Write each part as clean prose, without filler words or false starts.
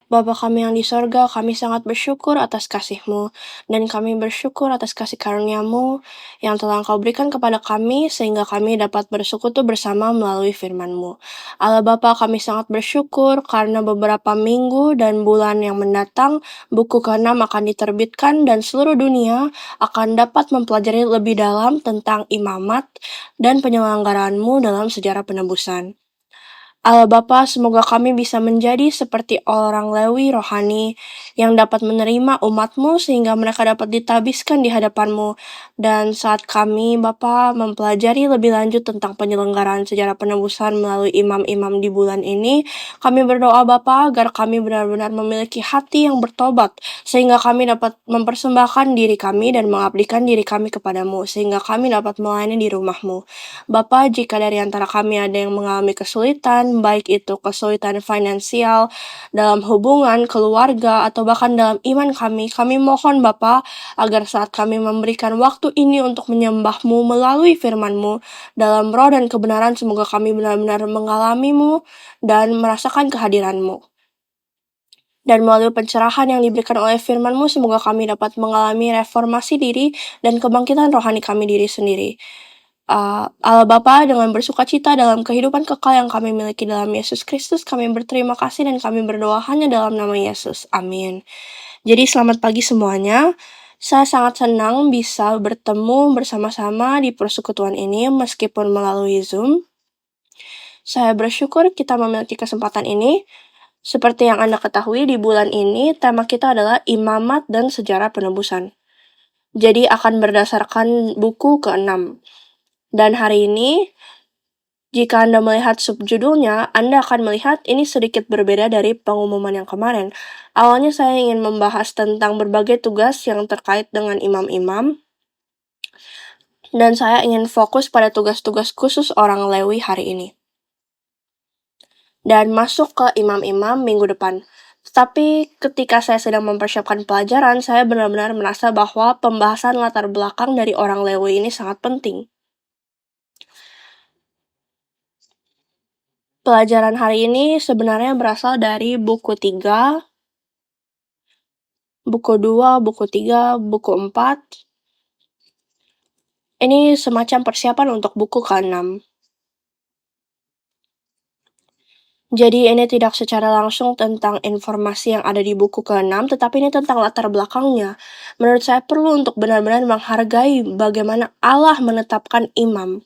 Bapa kami yang di sorga, kami sangat bersyukur atas kasih-Mu, dan kami bersyukur atas kasih karunia-Mu yang telah Engkau berikan kepada kami, sehingga kami dapat bersekutu bersama melalui firman-Mu. Allah Bapa, kami sangat bersyukur karena beberapa minggu dan bulan yang mendatang, buku ke-6 akan diterbitkan dan seluruh dunia akan dapat mempelajari lebih dalam tentang imamat dan penyelenggaraan-Mu dalam sejarah penebusan. Allah Bapa, semoga kami bisa menjadi seperti orang Lewi rohani yang dapat menerima umat-Mu sehingga mereka dapat ditabiskan di hadapan-Mu. Dan saat kami, Bapa, mempelajari lebih lanjut tentang penyelenggaraan sejarah penebusan melalui imam-imam di bulan ini, kami berdoa Bapa agar kami benar-benar memiliki hati yang bertobat, sehingga kami dapat mempersembahkan diri kami dan mengabdikan diri kami kepadamu, sehingga kami dapat melayani di rumah-Mu. Bapa, jika dari antara kami ada yang mengalami kesulitan, baik itu kesulitan finansial, dalam hubungan, keluarga, atau bahkan dalam iman kami mohon Bapa agar saat kami memberikan waktu ini untuk menyembah-Mu melalui firman-Mu, dalam roh dan kebenaran semoga kami benar-benar mengalami-Mu dan merasakan kehadiran-Mu. Dan melalui pencerahan yang diberikan oleh firman-Mu, semoga kami dapat mengalami reformasi diri dan kebangkitan rohani kami diri sendiri. Allah Bapa, dengan bersukacita dalam kehidupan kekal yang kami miliki dalam Yesus Kristus, kami berterima kasih dan kami berdoa hanya dalam nama Yesus. Amin. Jadi selamat pagi semuanya. Saya sangat senang bisa bertemu bersama-sama di persekutuan ini meskipun melalui Zoom. Saya bersyukur kita memiliki kesempatan ini. Seperti yang Anda ketahui, di bulan ini tema kita adalah imamat dan sejarah penebusan. Jadi akan berdasarkan buku ke-6. Dan hari ini, jika Anda melihat subjudulnya, Anda akan melihat ini sedikit berbeda dari pengumuman yang kemarin. Awalnya saya ingin membahas tentang berbagai tugas yang terkait dengan imam-imam, dan saya ingin fokus pada tugas-tugas khusus orang Lewi hari ini. Dan masuk ke imam-imam minggu depan. Tetapi ketika saya sedang mempersiapkan pelajaran, saya benar-benar merasa bahwa pembahasan latar belakang dari orang Lewi ini sangat penting. Pelajaran hari ini sebenarnya berasal dari buku 3, buku 2, buku 3, buku 4. Ini semacam persiapan untuk buku ke-6. Jadi ini tidak secara langsung tentang informasi yang ada di buku ke-6, tetapi ini tentang latar belakangnya. Menurut saya perlu untuk benar-benar menghargai bagaimana Allah menetapkan imam.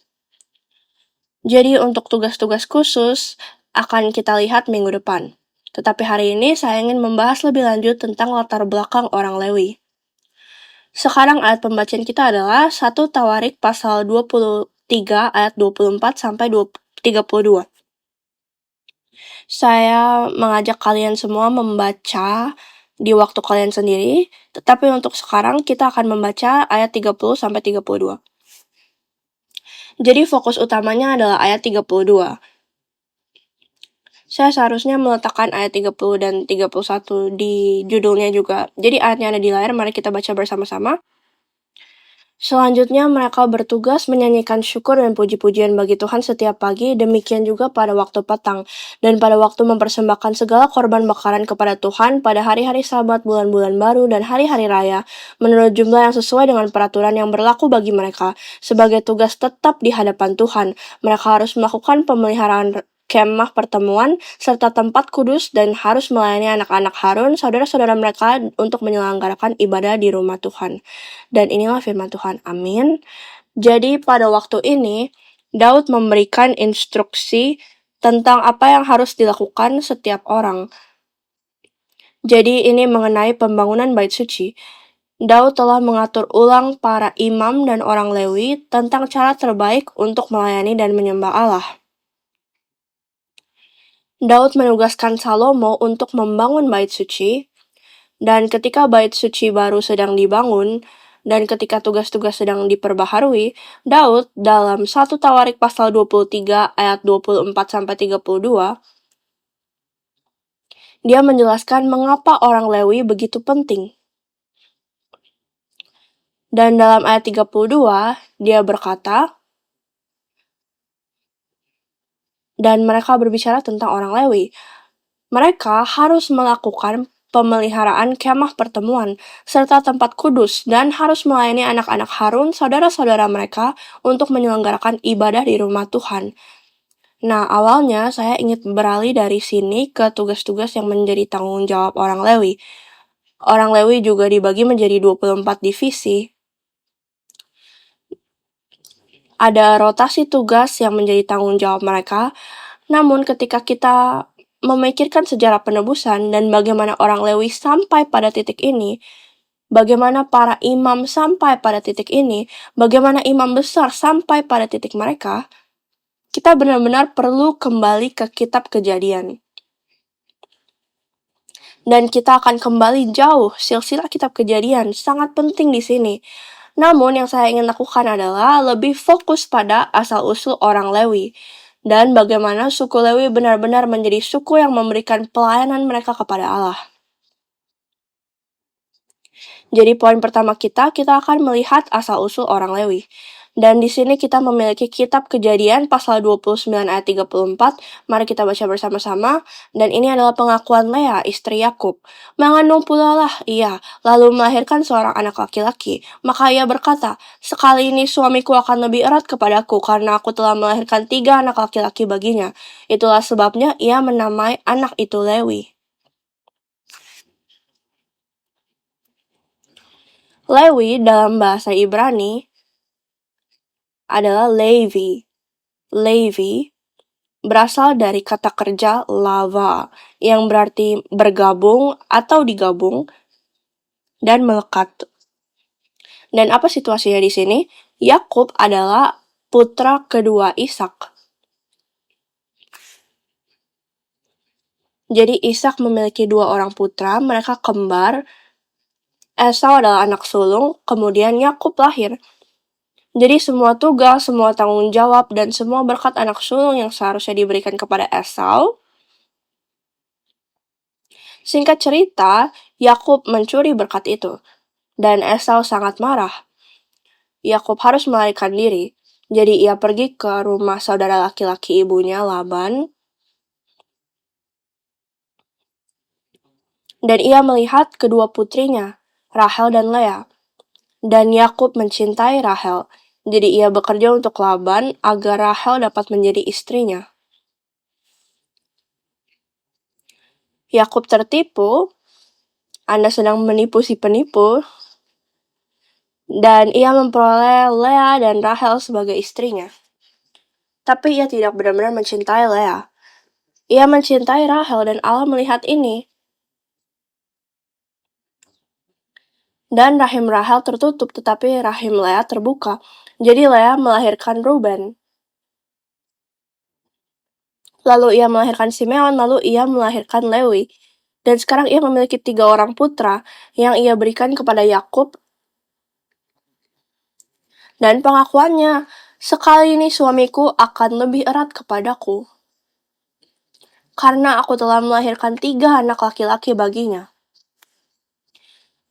Jadi untuk tugas-tugas khusus akan kita lihat minggu depan. Tetapi hari ini saya ingin membahas lebih lanjut tentang latar belakang orang Lewi. Sekarang ayat pembacaan kita adalah 1 Tawarik pasal 23 ayat 24 sampai 32. Saya mengajak kalian semua membaca di waktu kalian sendiri, tetapi untuk sekarang kita akan membaca ayat 30 sampai 32. Jadi fokus utamanya adalah ayat 32. Saya seharusnya meletakkan ayat 30 dan 31 di judulnya juga. Jadi ayatnya ada di layar, mari kita baca bersama-sama. Selanjutnya mereka bertugas menyanyikan syukur dan puji-pujian bagi Tuhan setiap pagi, demikian juga pada waktu petang, dan pada waktu mempersembahkan segala korban bakaran kepada Tuhan pada hari-hari Sabat, bulan-bulan baru, dan hari-hari raya, menurut jumlah yang sesuai dengan peraturan yang berlaku bagi mereka. Sebagai tugas tetap di hadapan Tuhan, mereka harus melakukan pemeliharaan kemah pertemuan, serta tempat kudus, dan harus melayani anak-anak Harun, saudara-saudara mereka, untuk menyelenggarakan ibadah di rumah Tuhan. Dan inilah firman Tuhan. Amin. Jadi pada waktu ini, Daud memberikan instruksi tentang apa yang harus dilakukan setiap orang. Jadi ini mengenai pembangunan bait suci. Daud telah mengatur ulang para imam dan orang Lewi tentang cara terbaik untuk melayani dan menyembah Allah. Daud menugaskan Salomo untuk membangun bait suci, dan ketika bait suci baru sedang dibangun, dan ketika tugas-tugas sedang diperbaharui, Daud dalam 1 Tawarik pasal 23 ayat 24-32, dia menjelaskan mengapa orang Lewi begitu penting. Dan dalam ayat 32, dia berkata, dan mereka berbicara tentang orang Lewi. Mereka harus melakukan pemeliharaan kemah pertemuan, serta tempat kudus, dan harus melayani anak-anak Harun, saudara-saudara mereka, untuk menyelenggarakan ibadah di rumah Tuhan. Nah, awalnya saya ingin beralih dari sini ke tugas-tugas yang menjadi tanggung jawab orang Lewi. Orang Lewi juga dibagi menjadi 24 divisi. Ada rotasi tugas yang menjadi tanggung jawab mereka, namun ketika kita memikirkan sejarah penebusan dan bagaimana orang Lewi sampai pada titik ini, bagaimana para imam sampai pada titik ini, bagaimana imam besar sampai pada titik mereka, kita benar-benar perlu kembali ke kitab Kejadian. Dan kita akan kembali jauh, silsilah kitab Kejadian sangat penting di sini. Namun yang saya ingin lakukan adalah lebih fokus pada asal-usul orang Lewi dan bagaimana suku Lewi benar-benar menjadi suku yang memberikan pelayanan mereka kepada Allah. Jadi poin pertama kita akan melihat asal-usul orang Lewi. Dan di sini kita memiliki kitab Kejadian pasal 29 ayat 34. Mari kita baca bersama-sama. Dan ini adalah pengakuan Lea, istri Yakub. Mengandung pula lah ia, lalu melahirkan seorang anak laki-laki. Maka ia berkata, sekali ini suamiku akan lebih erat kepadaku karena aku telah melahirkan 3 anak laki-laki baginya. Itulah sebabnya ia menamai anak itu Lewi. Lewi dalam bahasa Ibrani adalah Levi. Levi berasal dari kata kerja lava, yang berarti bergabung atau digabung dan melekat. Dan apa situasinya di sini? Yakub adalah putra kedua Ishak. Jadi Ishak memiliki 2 orang putra, mereka kembar. Esau adalah anak sulung, kemudian Yakub lahir. Jadi semua tugas, semua tanggung jawab, dan semua berkat anak sulung yang seharusnya diberikan kepada Esau. Singkat cerita, Yakub mencuri berkat itu, dan Esau sangat marah. Yakub harus melarikan diri, jadi ia pergi ke rumah saudara laki-laki ibunya, Laban, dan ia melihat kedua putrinya, Rahel dan Lea. Dan Yakub mencintai Rahel, jadi ia bekerja untuk Laban agar Rahel dapat menjadi istrinya. Yakub tertipu, Anda sedang menipu si penipu, dan ia memperoleh Lea dan Rahel sebagai istrinya. Tapi ia tidak benar-benar mencintai Lea. Ia mencintai Rahel dan Allah melihat ini. Dan rahim Rahel tertutup, tetapi rahim Lea terbuka. Jadi Lea melahirkan Ruben. Lalu ia melahirkan Simeon, lalu ia melahirkan Lewi. Dan sekarang ia memiliki 3 orang putra yang ia berikan kepada Yakub. Dan pengakuannya, sekali ini suamiku akan lebih erat kepadaku. Karena aku telah melahirkan 3 anak laki-laki baginya.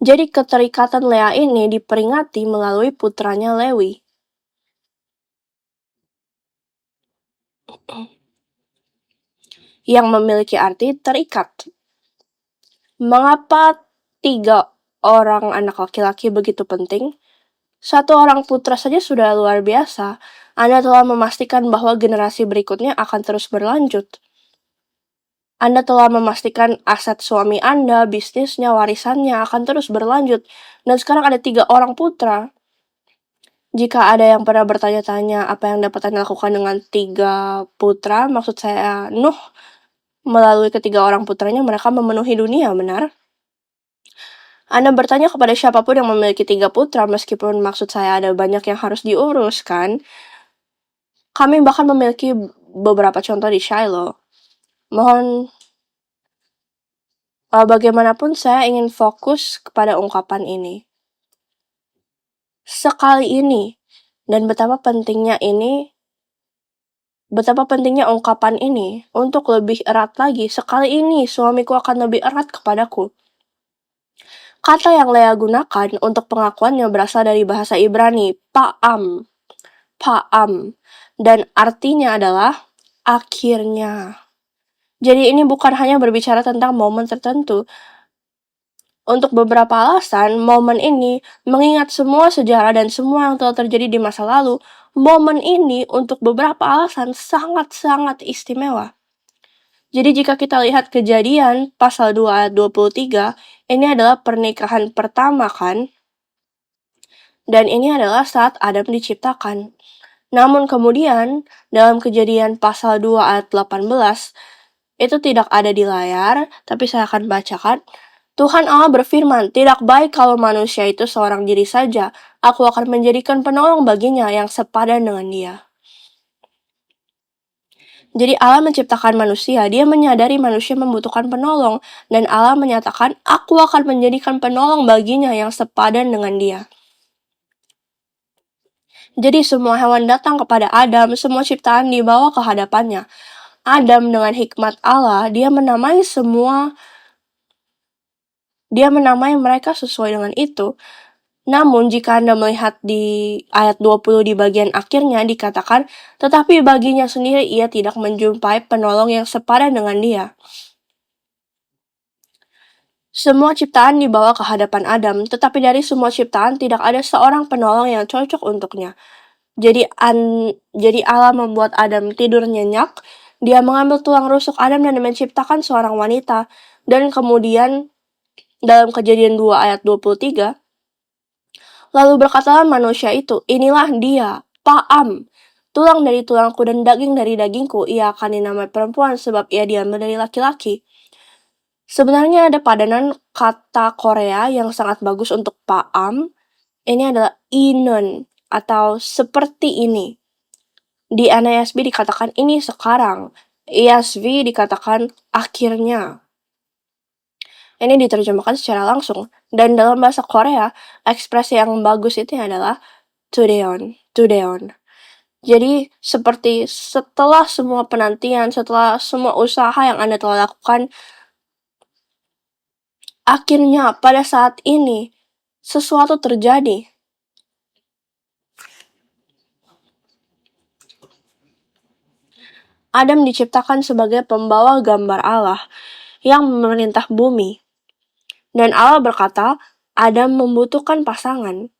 Jadi keterikatan Lea ini diperingati melalui putranya Lewi. Yang memiliki arti terikat. Mengapa 3 orang anak laki-laki begitu penting? 1 orang putra saja sudah luar biasa. Anda telah memastikan bahwa generasi berikutnya akan terus berlanjut. Anda telah memastikan aset suami Anda, bisnisnya, warisannya akan terus berlanjut. Dan sekarang ada 3 orang putra. Jika ada yang pernah bertanya-tanya apa yang dapat Anda lakukan dengan 3 putra, maksud saya Nuh, melalui ketiga orang putranya mereka memenuhi dunia, benar? Anda bertanya kepada siapapun yang memiliki 3 putra, meskipun maksud saya ada banyak yang harus diurus, kan? Kami bahkan memiliki beberapa contoh di Shiloh. Mohon, bagaimanapun saya ingin fokus kepada ungkapan ini. Sekali ini, dan betapa pentingnya ungkapan ini untuk lebih erat lagi. Sekali ini, suamiku akan lebih erat kepadaku. Kata yang Lea gunakan untuk pengakuannya berasal dari bahasa Ibrani, pa'am. Pa'am. Dan artinya adalah akhirnya. Jadi ini bukan hanya berbicara tentang momen tertentu. Untuk beberapa alasan, momen ini mengingat semua sejarah dan semua yang telah terjadi di masa lalu. Momen ini untuk beberapa alasan sangat-sangat istimewa. Jadi jika kita lihat Kejadian pasal 2 ayat 23, ini adalah pernikahan pertama kan? Dan ini adalah saat Adam diciptakan. Namun kemudian dalam Kejadian pasal 2 ayat 18, itu tidak ada di layar, tapi saya akan bacakan. Tuhan Allah berfirman, tidak baik kalau manusia itu seorang diri saja. Aku akan menjadikan penolong baginya yang sepadan dengan dia. Jadi Allah menciptakan manusia, dia menyadari manusia membutuhkan penolong, dan Allah menyatakan, aku akan menjadikan penolong baginya yang sepadan dengan dia. Jadi semua hewan datang kepada Adam, semua ciptaan dibawa ke hadapannya. Adam dengan hikmat Allah, dia menamai mereka sesuai dengan itu. Namun jika Anda melihat di ayat 20 di bagian akhirnya dikatakan, tetapi baginya sendiri ia tidak menjumpai penolong yang sepadan dengan dia. Semua ciptaan dibawa ke hadapan Adam, tetapi dari semua ciptaan tidak ada seorang penolong yang cocok untuknya. Jadi Allah membuat Adam tidur nyenyak, dia mengambil tulang rusuk Adam dan menciptakan seorang wanita. Dan kemudian dalam Kejadian 2 ayat 23, lalu berkatalah manusia itu, inilah dia, Paam, tulang dari tulangku dan daging dari dagingku, ia akan dinamai perempuan sebab ia diambil dari laki-laki. Sebenarnya ada padanan kata Korea yang sangat bagus untuk Paam. Ini adalah inun atau seperti ini. Di NASB dikatakan ini sekarang. ESV dikatakan akhirnya. Ini diterjemahkan secara langsung. Dan dalam bahasa Korea, ekspresi yang bagus itu adalah tudeon. Jadi seperti setelah semua penantian, setelah semua usaha yang Anda telah lakukan, akhirnya pada saat ini sesuatu terjadi. Adam diciptakan sebagai pembawa gambar Allah yang memerintah bumi. Dan Allah berkata, Adam membutuhkan pasangan.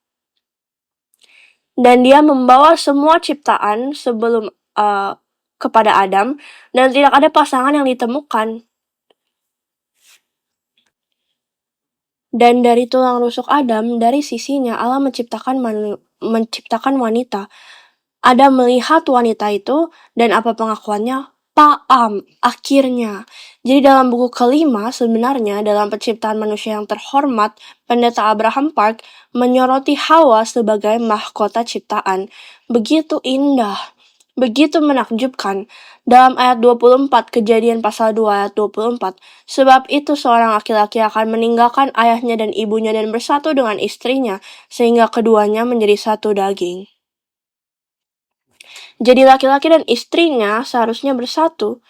Dan dia membawa semua ciptaan sebelum kepada Adam, dan tidak ada pasangan yang ditemukan. Dan dari tulang rusuk Adam, dari sisinya Allah menciptakan wanita. Adam melihat wanita itu, dan apa pengakuannya? Paam, akhirnya. Jadi dalam buku kelima, sebenarnya dalam penciptaan manusia yang terhormat, Pendeta Abraham Park menyoroti Hawa sebagai mahkota ciptaan. Begitu indah, begitu menakjubkan. Dalam ayat 24, Kejadian pasal 2 ayat 24, sebab itu seorang laki-laki akan meninggalkan ayahnya dan ibunya dan bersatu dengan istrinya, sehingga keduanya menjadi satu daging. Jadi laki-laki dan istrinya seharusnya bersatu.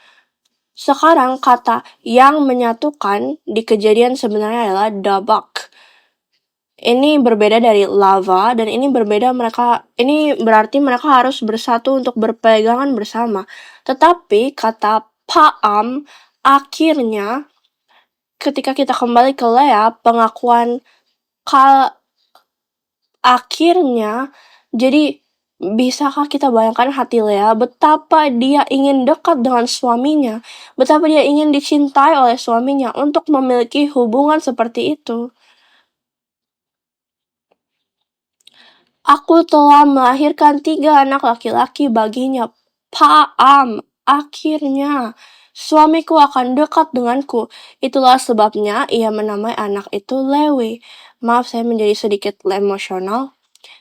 Sekarang kata yang menyatukan di Kejadian sebenarnya adalah dabak. Ini berbeda dari lava dan ini berarti mereka harus bersatu untuk berpegangan bersama. Tetapi kata paam akhirnya ketika kita kembali ke Lea, pengakuan akhirnya, jadi bisakah kita bayangkan hati Lea betapa dia ingin dekat dengan suaminya, betapa dia ingin dicintai oleh suaminya untuk memiliki hubungan seperti itu. Aku telah melahirkan 3 anak laki-laki baginya. Paam, akhirnya suamiku akan dekat denganku. Itulah sebabnya ia menamai anak itu Lewi. Maaf, saya menjadi sedikit emosional.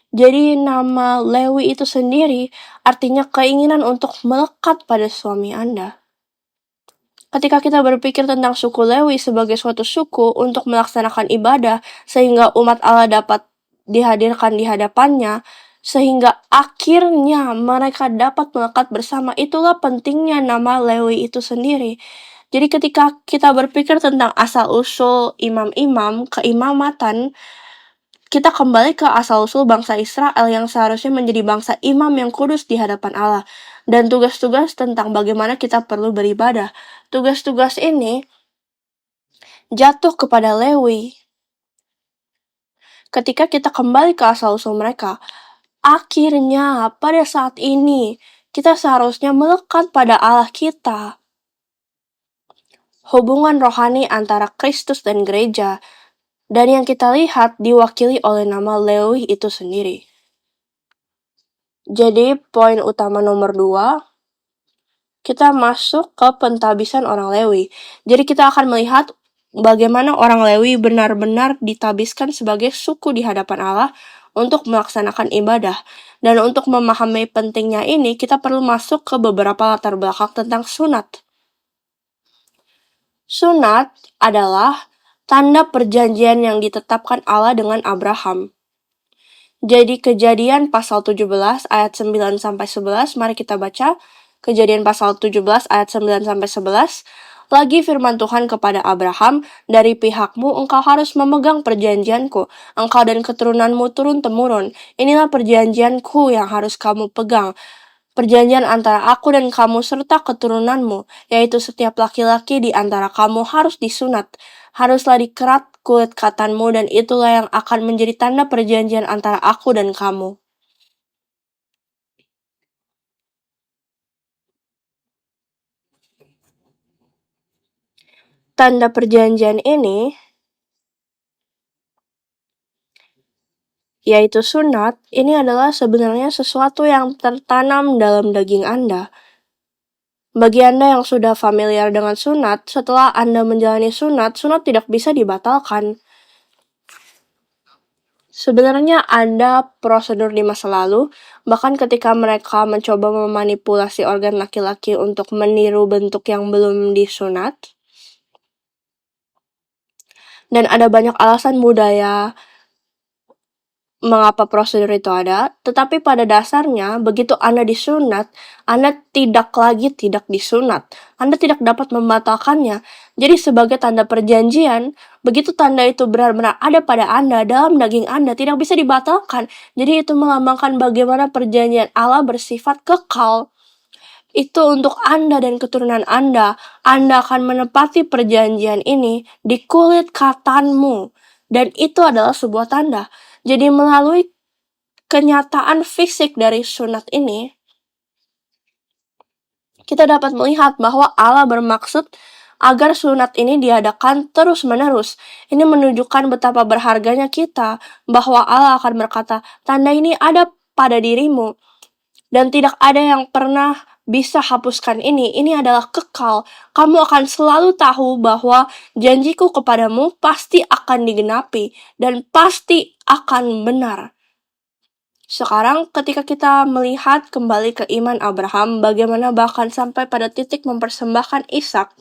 Jadi nama Lewi itu sendiri artinya keinginan untuk melekat pada suami Anda. Ketika kita berpikir tentang suku Lewi sebagai suatu suku untuk melaksanakan ibadah sehingga umat Allah dapat dihadirkan di hadapannya, sehingga akhirnya mereka dapat melekat bersama, itulah pentingnya nama Lewi itu sendiri. Jadi ketika kita berpikir tentang asal-usul imam-imam, keimamatan, kita kembali ke asal-usul bangsa Israel yang seharusnya menjadi bangsa imam yang kudus di hadapan Allah. dan tugas-tugas tentang bagaimana kita perlu beribadah. Tugas-tugas ini jatuh kepada Lewi. Ketika kita kembali ke asal-usul mereka, akhirnya pada saat ini kita seharusnya melekat pada Allah kita. Hubungan rohani antara Kristus dan gereja, dan yang kita lihat diwakili oleh nama Lewi itu sendiri. Jadi poin utama nomor 2, kita masuk ke pentabisan orang Lewi. Jadi kita akan melihat bagaimana orang Lewi benar-benar ditabiskan sebagai suku di hadapan Allah untuk melaksanakan ibadah. Dan untuk memahami pentingnya ini, kita perlu masuk ke beberapa latar belakang tentang sunat. Sunat adalah tanda perjanjian yang ditetapkan Allah dengan Abraham. Jadi Kejadian pasal 17 ayat 9-11, mari kita baca. Kejadian pasal 17 ayat 9-11. Lagi firman Tuhan kepada Abraham, dari pihakmu engkau harus memegang perjanjianku, engkau dan keturunanmu turun-temurun. Inilah perjanjianku yang harus kamu pegang. Perjanjian antara aku dan kamu serta keturunanmu, yaitu setiap laki-laki di antara kamu harus disunat. Haruslah dikerat kulit katanmu, dan itulah yang akan menjadi tanda perjanjian antara aku dan kamu. Tanda perjanjian ini, yaitu sunat, ini adalah sebenarnya sesuatu yang tertanam dalam daging Anda. Bagi Anda yang sudah familiar dengan sunat, setelah Anda menjalani sunat tidak bisa dibatalkan. Sebenarnya ada prosedur di masa lalu, bahkan ketika mereka mencoba memanipulasi organ laki-laki untuk meniru bentuk yang belum disunat. Dan ada banyak alasan budaya mengapa prosedur itu ada, tetapi pada dasarnya begitu Anda disunat, Anda tidak disunat. Anda tidak dapat membatalkannya. Jadi sebagai tanda perjanjian, begitu tanda itu benar-benar ada pada Anda, dalam daging Anda, tidak bisa dibatalkan. Jadi itu melambangkan bagaimana perjanjian Allah bersifat kekal. Itu untuk Anda dan keturunan Anda. Anda akan menepati perjanjian ini di kulit katanmu. Dan itu adalah sebuah tanda. Jadi melalui kenyataan fisik dari sunat ini, kita dapat melihat bahwa Allah bermaksud agar sunat ini diadakan terus-menerus. Ini menunjukkan betapa berharganya kita, bahwa Allah akan berkata, tanda ini ada pada dirimu, dan tidak ada yang pernah bisa hapuskan ini. Ini adalah kekal. Kamu akan selalu tahu bahwa janjiku kepadamu pasti akan digenapi dan pasti akan benar. Sekarang ketika kita melihat kembali ke iman Abraham, bagaimana bahkan sampai pada titik mempersembahkan Ishak,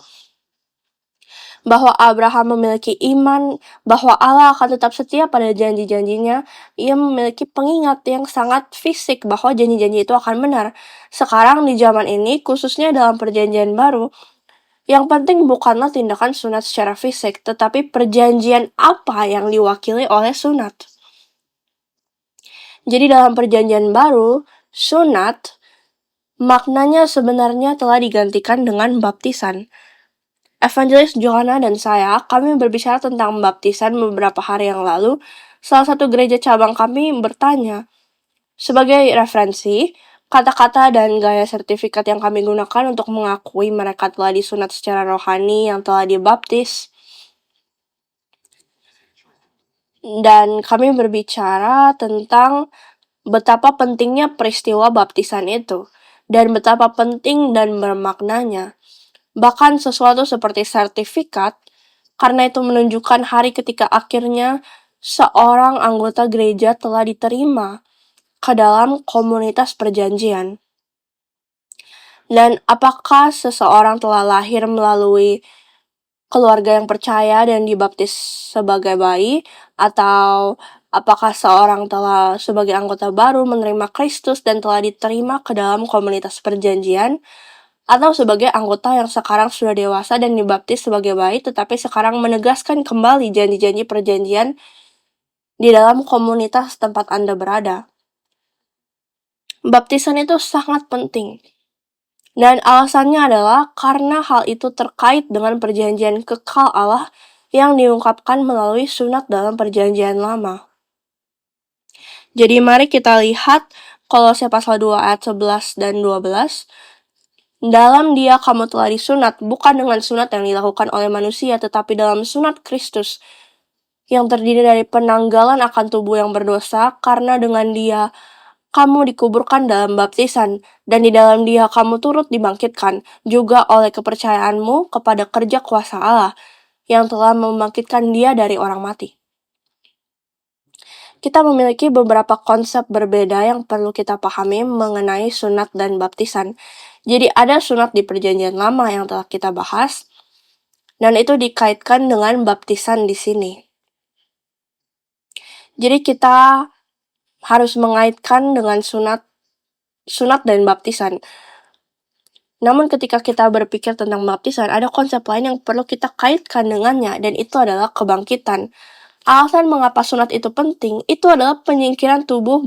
bahwa Abraham memiliki iman bahwa Allah akan tetap setia pada janji-janjinya, ia memiliki pengingat yang sangat fisik bahwa janji-janji itu akan benar. Sekarang di zaman ini, khususnya dalam perjanjian baru, yang penting bukanlah tindakan sunat secara fisik, tetapi perjanjian apa yang diwakili oleh sunat. Jadi dalam perjanjian baru, sunat maknanya sebenarnya telah digantikan dengan baptisan. Evangelis Johanna dan saya, kami berbicara tentang baptisan beberapa hari yang lalu. Salah satu gereja cabang kami bertanya, sebagai referensi, kata-kata dan gaya sertifikat yang kami gunakan untuk mengakui mereka telah disunat secara rohani yang telah dibaptis. Dan kami berbicara tentang betapa pentingnya peristiwa baptisan itu, dan betapa penting dan bermaknanya. Bahkan sesuatu seperti sertifikat, karena itu menunjukkan hari ketika akhirnya seorang anggota gereja telah diterima ke dalam komunitas perjanjian. Dan apakah seseorang telah lahir melalui keluarga yang percaya dan dibaptis sebagai bayi, atau apakah seorang telah sebagai anggota baru menerima Kristus dan telah diterima ke dalam komunitas perjanjian, atau sebagai anggota yang sekarang sudah dewasa dan dibaptis sebagai bayi, tetapi sekarang menegaskan kembali janji-janji perjanjian di dalam komunitas tempat Anda berada. Baptisan itu sangat penting. Dan alasannya adalah karena hal itu terkait dengan perjanjian kekal Allah yang diungkapkan melalui sunat dalam perjanjian lama. Jadi mari kita lihat Kolose pasal 2 ayat 11 dan 12. Dalam Dia kamu telah disunat, bukan dengan sunat yang dilakukan oleh manusia, tetapi dalam sunat Kristus, yang terdiri dari penanggalan akan tubuh yang berdosa, karena dengan Dia kamu dikuburkan dalam baptisan, dan di dalam Dia kamu turut dibangkitkan, juga oleh kepercayaanmu kepada kerja kuasa Allah, yang telah membangkitkan Dia dari orang mati. Kita memiliki beberapa konsep berbeda yang perlu kita pahami mengenai sunat dan baptisan. Jadi ada sunat di perjanjian lama yang telah kita bahas, dan itu dikaitkan dengan baptisan di sini. Jadi kita harus mengaitkan dengan sunat dan baptisan. Namun ketika kita berpikir tentang baptisan, ada konsep lain yang perlu kita kaitkan dengannya, dan itu adalah kebangkitan. Alasan mengapa sunat itu penting, itu adalah penyingkiran tubuh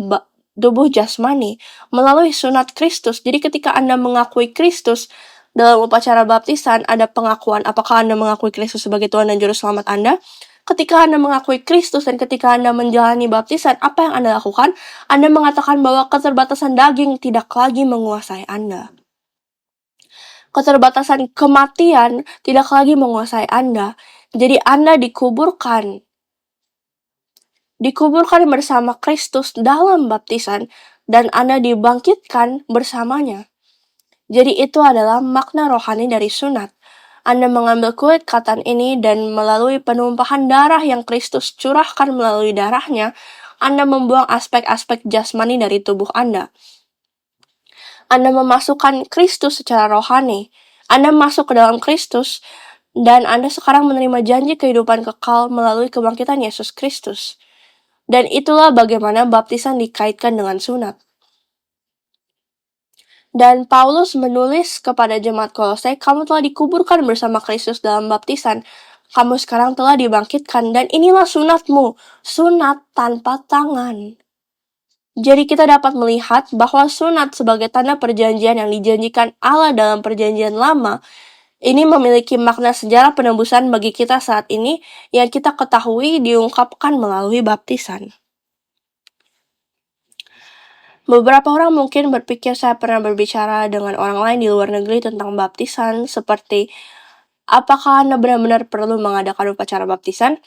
jasmani melalui sunat Kristus. Jadi ketika Anda mengakui Kristus dalam upacara baptisan, ada pengakuan apakah Anda mengakui Kristus sebagai Tuhan dan Juru Selamat Anda. Ketika Anda mengakui Kristus dan ketika Anda menjalani baptisan, apa yang Anda lakukan? Anda mengatakan bahwa keterbatasan daging tidak lagi menguasai Anda. Keterbatasan kematian tidak lagi menguasai Anda. Jadi Anda dikuburkan bersama Kristus dalam baptisan, dan Anda dibangkitkan bersamanya. Jadi itu adalah makna rohani dari sunat. Anda mengambil kulit katan ini dan melalui penumpahan darah yang Kristus curahkan melalui darahnya, Anda membuang aspek-aspek jasmani dari tubuh Anda. Anda memasukkan Kristus secara rohani. Anda masuk ke dalam Kristus, dan Anda sekarang menerima janji kehidupan kekal melalui kebangkitan Yesus Kristus. Dan itulah bagaimana baptisan dikaitkan dengan sunat. Dan Paulus menulis kepada jemaat Kolose, kamu telah dikuburkan bersama Kristus dalam baptisan. Kamu sekarang telah dibangkitkan, dan inilah sunatmu, sunat tanpa tangan. Jadi kita dapat melihat bahwa sunat sebagai tanda perjanjian yang dijanjikan Allah dalam perjanjian lama, ini memiliki makna sejarah penebusan bagi kita saat ini yang kita ketahui diungkapkan melalui baptisan. Beberapa orang mungkin berpikir saya pernah berbicara dengan orang lain di luar negeri tentang baptisan, seperti apakah Anda benar-benar perlu mengadakan upacara baptisan?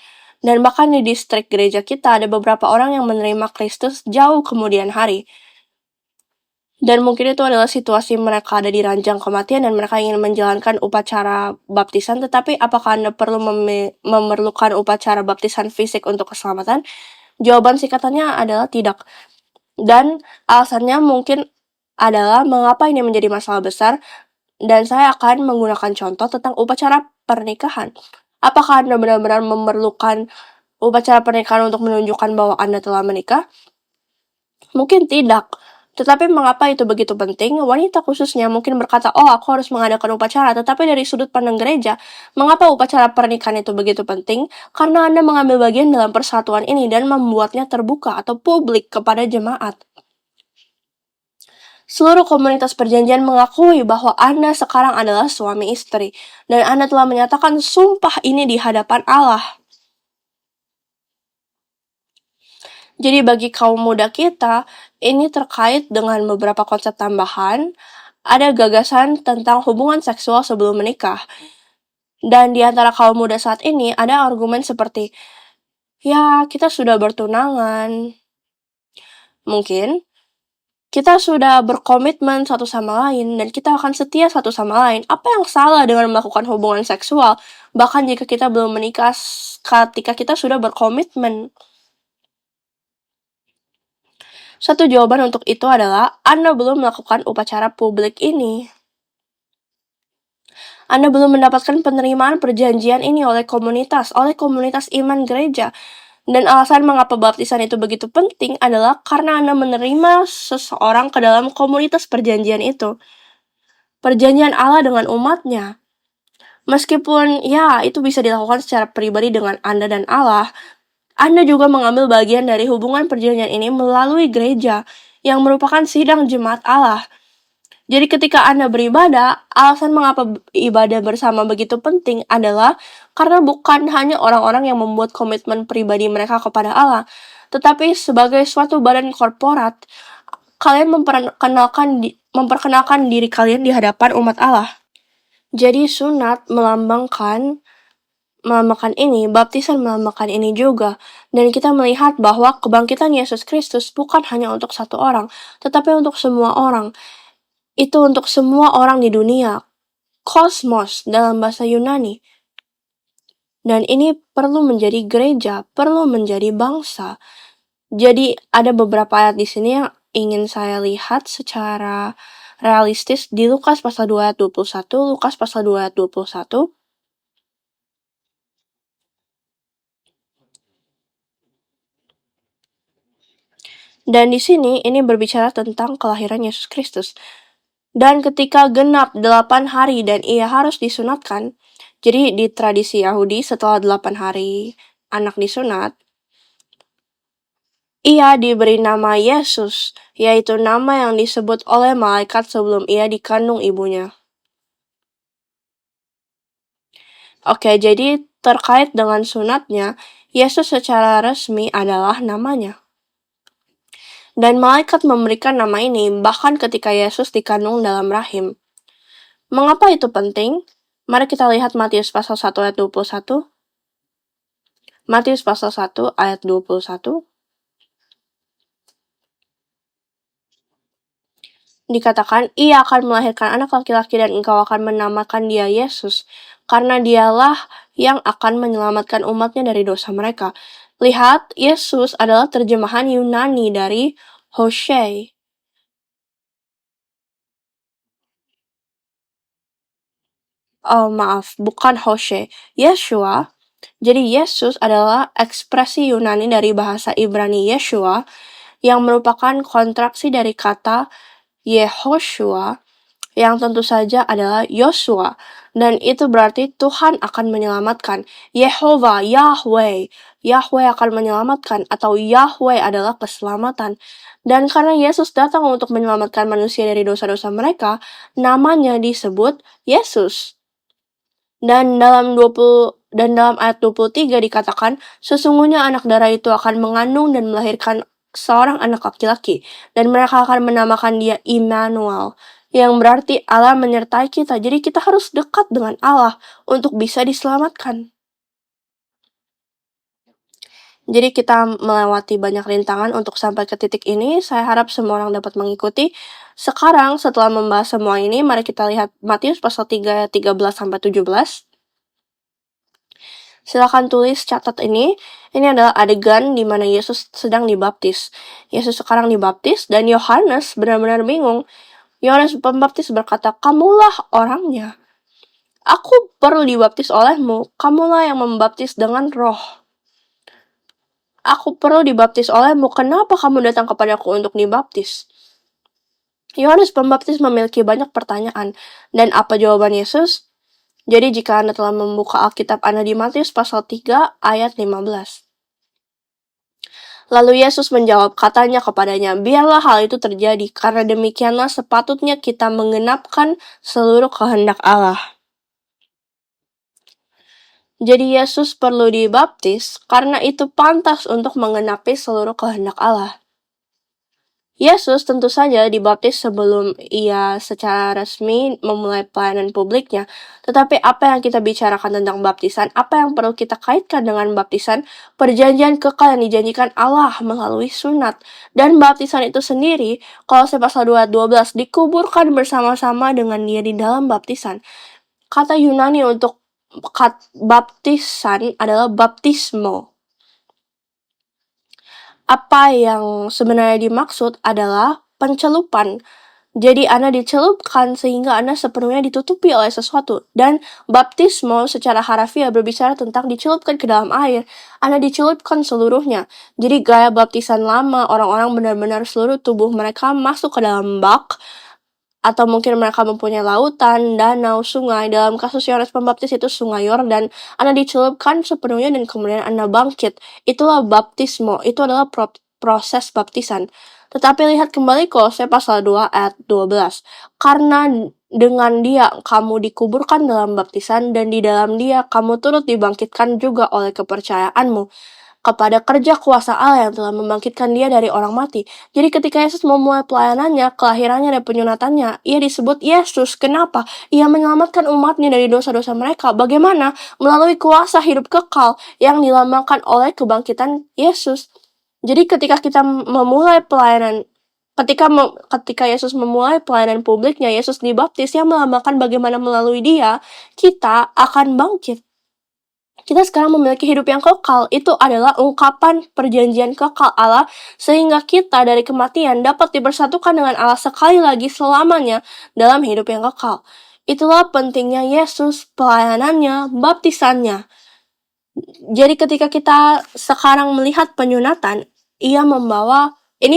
Dan bahkan di distrik gereja kita ada beberapa orang yang menerima Kristus jauh kemudian hari. Dan mungkin itu adalah situasi mereka ada di ranjang kematian dan mereka ingin menjalankan upacara baptisan, tetapi apakah Anda perlu memerlukan upacara baptisan fisik untuk keselamatan? Jawaban singkatannya adalah tidak. Dan alasannya mungkin adalah mengapa ini menjadi masalah besar, dan saya akan menggunakan contoh tentang upacara pernikahan. Apakah Anda benar-benar memerlukan upacara pernikahan untuk menunjukkan bahwa Anda telah menikah? Mungkin tidak. Tetapi mengapa itu begitu penting? Wanita khususnya mungkin berkata, oh aku harus mengadakan upacara. Tetapi dari sudut pandang gereja, mengapa upacara pernikahan itu begitu penting? Karena Anda mengambil bagian dalam persatuan ini dan membuatnya terbuka atau publik kepada jemaat. Seluruh komunitas perjanjian mengakui bahwa Anda sekarang adalah suami istri, dan Anda telah menyatakan sumpah ini di hadapan Allah. Jadi bagi kaum muda kita, ini terkait dengan beberapa konsep tambahan. Ada gagasan tentang hubungan seksual sebelum menikah. Dan di antara kaum muda saat ini, ada argumen seperti, ya kita sudah bertunangan. Mungkin kita sudah berkomitmen satu sama lain, dan kita akan setia satu sama lain. Apa yang salah dengan melakukan hubungan seksual? Bahkan jika kita belum menikah, ketika kita sudah berkomitmen. Satu jawaban untuk itu adalah, Anda belum melakukan upacara publik ini. Anda belum mendapatkan penerimaan perjanjian ini oleh komunitas iman gereja. Dan alasan mengapa baptisan itu begitu penting adalah karena Anda menerima seseorang ke dalam komunitas perjanjian itu. Perjanjian Allah dengan umatnya. Meskipun ya itu bisa dilakukan secara pribadi dengan Anda dan Allah, Anda juga mengambil bagian dari hubungan perjanjian ini melalui gereja yang merupakan sidang jemaat Allah. Jadi ketika Anda beribadah, alasan mengapa ibadah bersama begitu penting adalah karena bukan hanya orang-orang yang membuat komitmen pribadi mereka kepada Allah, tetapi sebagai suatu badan korporat, kalian memperkenalkan diri kalian di hadapan umat Allah. Jadi sunat melambangkan ini, baptisan melambangkan ini juga. Dan kita melihat bahwa kebangkitan Yesus Kristus bukan hanya untuk satu orang, tetapi untuk semua orang. Itu untuk semua orang di dunia. Kosmos dalam bahasa Yunani. Dan ini perlu menjadi gereja, perlu menjadi bangsa. Jadi ada beberapa ayat di sini yang ingin saya lihat secara realistis di Lukas pasal 2 ayat 21, Lukas pasal 2 ayat 21. Dan di sini ini berbicara tentang kelahiran Yesus Kristus. Dan ketika genap 8 hari dan ia harus disunatkan, jadi di tradisi Yahudi setelah 8 hari anak disunat, ia diberi nama Yesus, yaitu nama yang disebut oleh malaikat sebelum ia dikandung ibunya. Oke, jadi terkait dengan sunatnya, Yesus secara resmi adalah namanya. Dan malaikat memberikan nama ini bahkan ketika Yesus dikandung dalam rahim. Mengapa itu penting? Mari kita lihat Matius pasal 1 ayat 21. Matius pasal 1 ayat 21. Dikatakan, ia akan melahirkan anak laki-laki dan engkau akan menamakan dia Yesus, karena dialah yang akan menyelamatkan umatnya dari dosa mereka. Lihat, Yesus adalah terjemahan Yunani dari Hosea. Oh maaf, bukan Hosea. Yeshua. Jadi Yesus adalah ekspresi Yunani dari bahasa Ibrani Yeshua yang merupakan kontraksi dari kata Yehoshua yang tentu saja adalah Yosua. Dan itu berarti Tuhan akan menyelamatkan. Yehova, Yahweh. Yahweh akan menyelamatkan atau Yahweh adalah keselamatan. Dan karena Yesus datang untuk menyelamatkan manusia dari dosa-dosa mereka, namanya disebut Yesus. Dan dalam ayat 23 dikatakan, sesungguhnya anak darah itu akan mengandung dan melahirkan seorang anak laki-laki, dan mereka akan menamakan dia Immanuel, yang berarti Allah menyertai kita. Jadi kita harus dekat dengan Allah untuk bisa diselamatkan. Jadi kita melewati banyak rintangan untuk sampai ke titik ini. Saya harap semua orang dapat mengikuti. Sekarang setelah membahas semua ini, mari kita lihat Matius pasal 3 13-17. Silakan tulis, catat ini. Ini adalah adegan di mana Yesus sedang dibaptis. Yesus sekarang dibaptis dan Yohanes benar-benar bingung. Yohanes Pembaptis berkata, "Kamulah orangnya. Aku perlu dibaptis olehmu. Kamulah yang membaptis dengan Roh. Aku perlu dibaptis olehmu. Kenapa kamu datang kepadaku untuk dibaptis?" Yohanes Pembaptis memiliki banyak pertanyaan. Dan apa jawaban Yesus? Jadi jika Anda telah membuka Alkitab Anda di Matius pasal 3 ayat 15. Lalu Yesus menjawab, katanya kepadanya, biarlah hal itu terjadi, karena demikianlah sepatutnya kita menggenapkan seluruh kehendak Allah. Jadi Yesus perlu dibaptis karena itu pantas untuk menggenapi seluruh kehendak Allah. Yesus tentu saja dibaptis sebelum ia secara resmi memulai pelayanan publiknya. Tetapi apa yang kita bicarakan tentang baptisan, apa yang perlu kita kaitkan dengan baptisan, perjanjian kekal yang dijanjikan Allah melalui sunat. Dan baptisan itu sendiri, Kolose pasal 2 ayat 12, dikuburkan bersama-sama dengan dia di dalam baptisan. Kata Yunani untuk baptisan adalah baptismo. Apa yang sebenarnya dimaksud adalah pencelupan. Jadi Anda dicelupkan sehingga Anda sepenuhnya ditutupi oleh sesuatu. Dan baptismo secara harafiah berbicara tentang dicelupkan ke dalam air. Anda dicelupkan seluruhnya. Jadi gaya baptisan lama, orang-orang benar-benar seluruh tubuh mereka masuk ke dalam bak. Atau mungkin mereka mempunyai lautan, danau, sungai. Dalam kasus Yohanes Pembaptis itu sungai Yordan. Anda dicelupkan sepenuhnya dan kemudian Anda bangkit. Itulah baptismo. Itu adalah proses baptisan. Tetapi lihat kembali Kolose pasal 2 ayat 12. Karena dengan dia kamu dikuburkan dalam baptisan dan di dalam dia kamu turut dibangkitkan juga oleh kepercayaanmu kepada kerja kuasa Allah yang telah membangkitkan dia dari orang mati. Jadi ketika Yesus memulai pelayanannya, kelahirannya dan penyunatannya, ia disebut Yesus. Kenapa? Ia menyelamatkan umatnya dari dosa-dosa mereka. Bagaimana? Melalui kuasa hidup kekal yang dilambangkan oleh kebangkitan Yesus. Jadi ketika kita memulai pelayanan, ketika Yesus memulai pelayanan publiknya, Yesus dibaptis yang melambangkan bagaimana melalui dia, kita akan bangkit. Kita sekarang memiliki hidup yang kekal. Itu adalah ungkapan perjanjian kekal Allah, sehingga kita dari kematian dapat dipersatukan dengan Allah sekali lagi selamanya dalam hidup yang kekal. Itulah pentingnya Yesus, pelayanannya, baptisannya. Jadi ketika kita sekarang melihat penyunatan, ini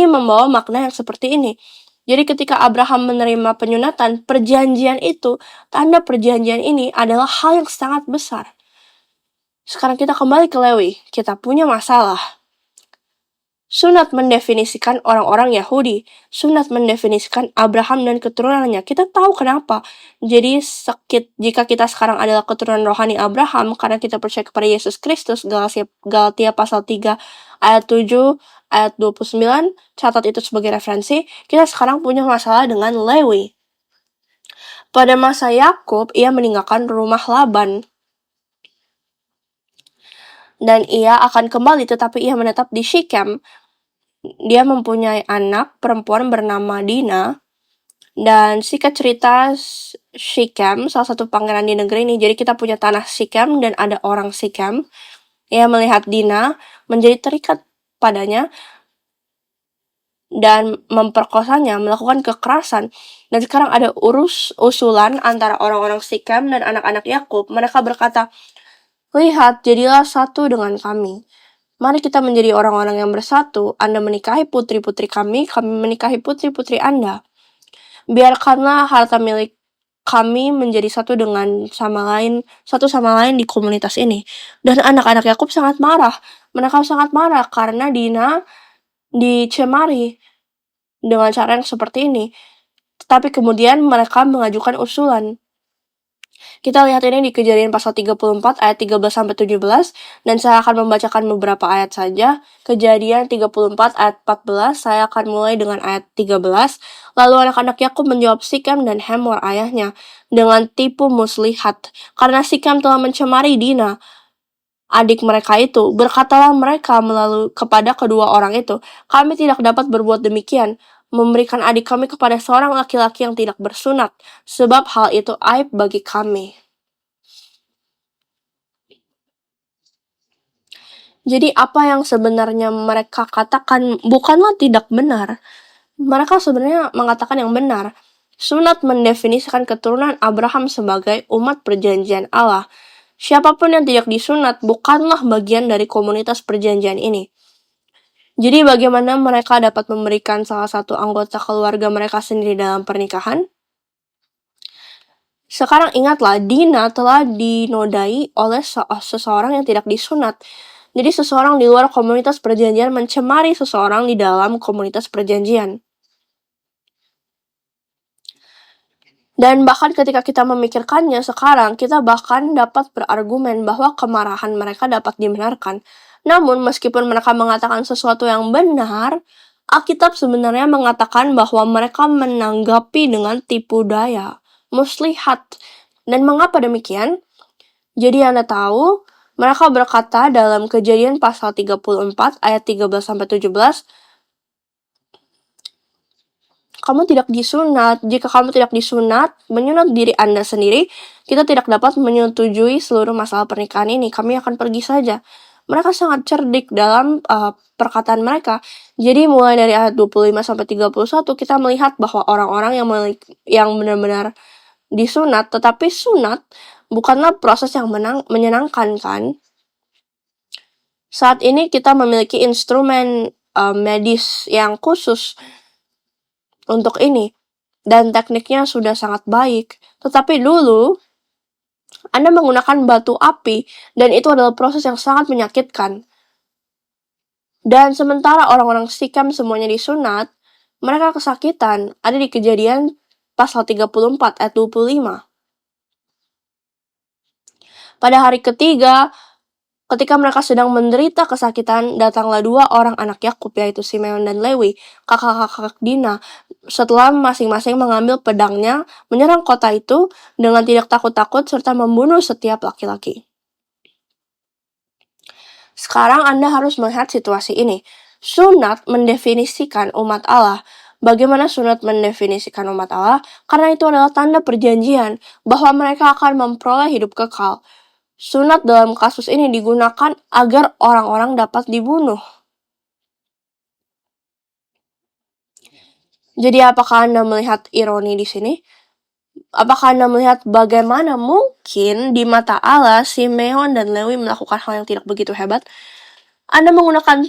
membawa makna yang seperti ini. Jadi ketika Abraham menerima penyunatan, perjanjian itu, tanda perjanjian ini adalah hal yang sangat besar. Sekarang kita kembali ke Lewi. Kita punya masalah. Sunat mendefinisikan orang-orang Yahudi. Sunat mendefinisikan Abraham dan keturunannya. Kita tahu kenapa. Jadi jika kita sekarang adalah keturunan rohani Abraham, karena kita percaya kepada Yesus Kristus, Galatia pasal 3 ayat 7, ayat 29, catat itu sebagai referensi, kita sekarang punya masalah dengan Lewi. Pada masa Yakub, ia meninggalkan rumah Laban. Dan ia akan kembali, tetapi ia menetap di Syichem. Dia mempunyai anak perempuan bernama Dina. Dan singkat cerita, Syichem, salah satu pangeran di negeri ini. Jadi kita punya tanah Syichem dan ada orang Syichem. Ia melihat Dina menjadi terikat padanya dan memperkosanya, melakukan kekerasan. Dan sekarang ada usulan antara orang-orang Syichem dan anak-anak Yakub. Mereka berkata, lihat, jadilah satu dengan kami. Mari kita menjadi orang-orang yang bersatu. Anda menikahi putri-putri kami menikahi putri-putri Anda. Biarkanlah harta milik kami menjadi satu sama lain di komunitas ini. Dan anak-anak Yakub sangat marah. Mereka sangat marah karena Dina dicemari dengan cara yang seperti ini. Tetapi kemudian mereka mengajukan usulan. Kita lihat ini di Kejadian pasal 34 ayat 13-17, dan saya akan membacakan beberapa ayat saja. Kejadian 34 ayat 14, saya akan mulai dengan ayat 13. Lalu anak-anak Yakub menjawab Sikem dan Hemor ayahnya dengan tipu muslihat, karena Sikem telah mencemari Dina, adik mereka itu. Berkatalah mereka kepada kedua orang itu, kami tidak dapat berbuat demikian, memberikan adik kami kepada seorang laki-laki yang tidak bersunat, sebab hal itu aib bagi kami. Jadi apa yang sebenarnya mereka katakan bukanlah tidak benar. Mereka sebenarnya mengatakan yang benar. Sunat mendefinisikan keturunan Abraham sebagai umat perjanjian Allah. Siapapun yang tidak disunat bukanlah bagian dari komunitas perjanjian ini. Jadi bagaimana mereka dapat memberikan salah satu anggota keluarga mereka sendiri dalam pernikahan? Sekarang ingatlah, Dina telah dinodai oleh seseorang yang tidak disunat. Jadi seseorang di luar komunitas perjanjian mencemari seseorang di dalam komunitas perjanjian. Dan bahkan ketika kita memikirkannya sekarang, kita bahkan dapat berargumen bahwa kemarahan mereka dapat dibenarkan. Namun, meskipun mereka mengatakan sesuatu yang benar, Alkitab sebenarnya mengatakan bahwa mereka menanggapi dengan tipu daya, muslihat. Dan mengapa demikian? Jadi Anda tahu, mereka berkata dalam Kejadian pasal 34 ayat 13-17, kamu tidak disunat. Jika kamu tidak disunat, menyunat diri Anda sendiri, kita tidak dapat menyetujui seluruh masalah pernikahan ini. Kami akan pergi saja. Mereka sangat cerdik dalam perkataan mereka. Jadi mulai dari ayat 25-31 kita melihat bahwa orang-orang yang benar-benar disunat, tetapi sunat bukanlah proses yang menyenangkan, kan? Saat ini kita memiliki instrumen medis yang khusus untuk ini, dan tekniknya sudah sangat baik. Tetapi dulu, Anda menggunakan batu api, dan itu adalah proses yang sangat menyakitkan. Dan sementara orang-orang Syichem semuanya disunat, Mereka kesakitan, ada di Kejadian pasal 34 ayat 25. Pada hari ketiga, ketika mereka sedang menderita kesakitan, datanglah 2 orang anak Yakub, yaitu Simeon dan Lewi, kakak-kakak Dina. Setelah masing-masing mengambil pedangnya, menyerang kota itu dengan tidak takut-takut serta membunuh setiap laki-laki. Sekarang Anda harus melihat situasi ini. Sunat mendefinisikan umat Allah. Bagaimana sunat mendefinisikan umat Allah? Karena itu adalah tanda perjanjian bahwa mereka akan memperoleh hidup kekal. Sunat dalam kasus ini digunakan agar orang-orang dapat dibunuh. Jadi apakah Anda melihat ironi di sini? Apakah Anda melihat bagaimana mungkin di mata Allah Simeon dan Lewi melakukan hal yang tidak begitu hebat? Anda menggunakan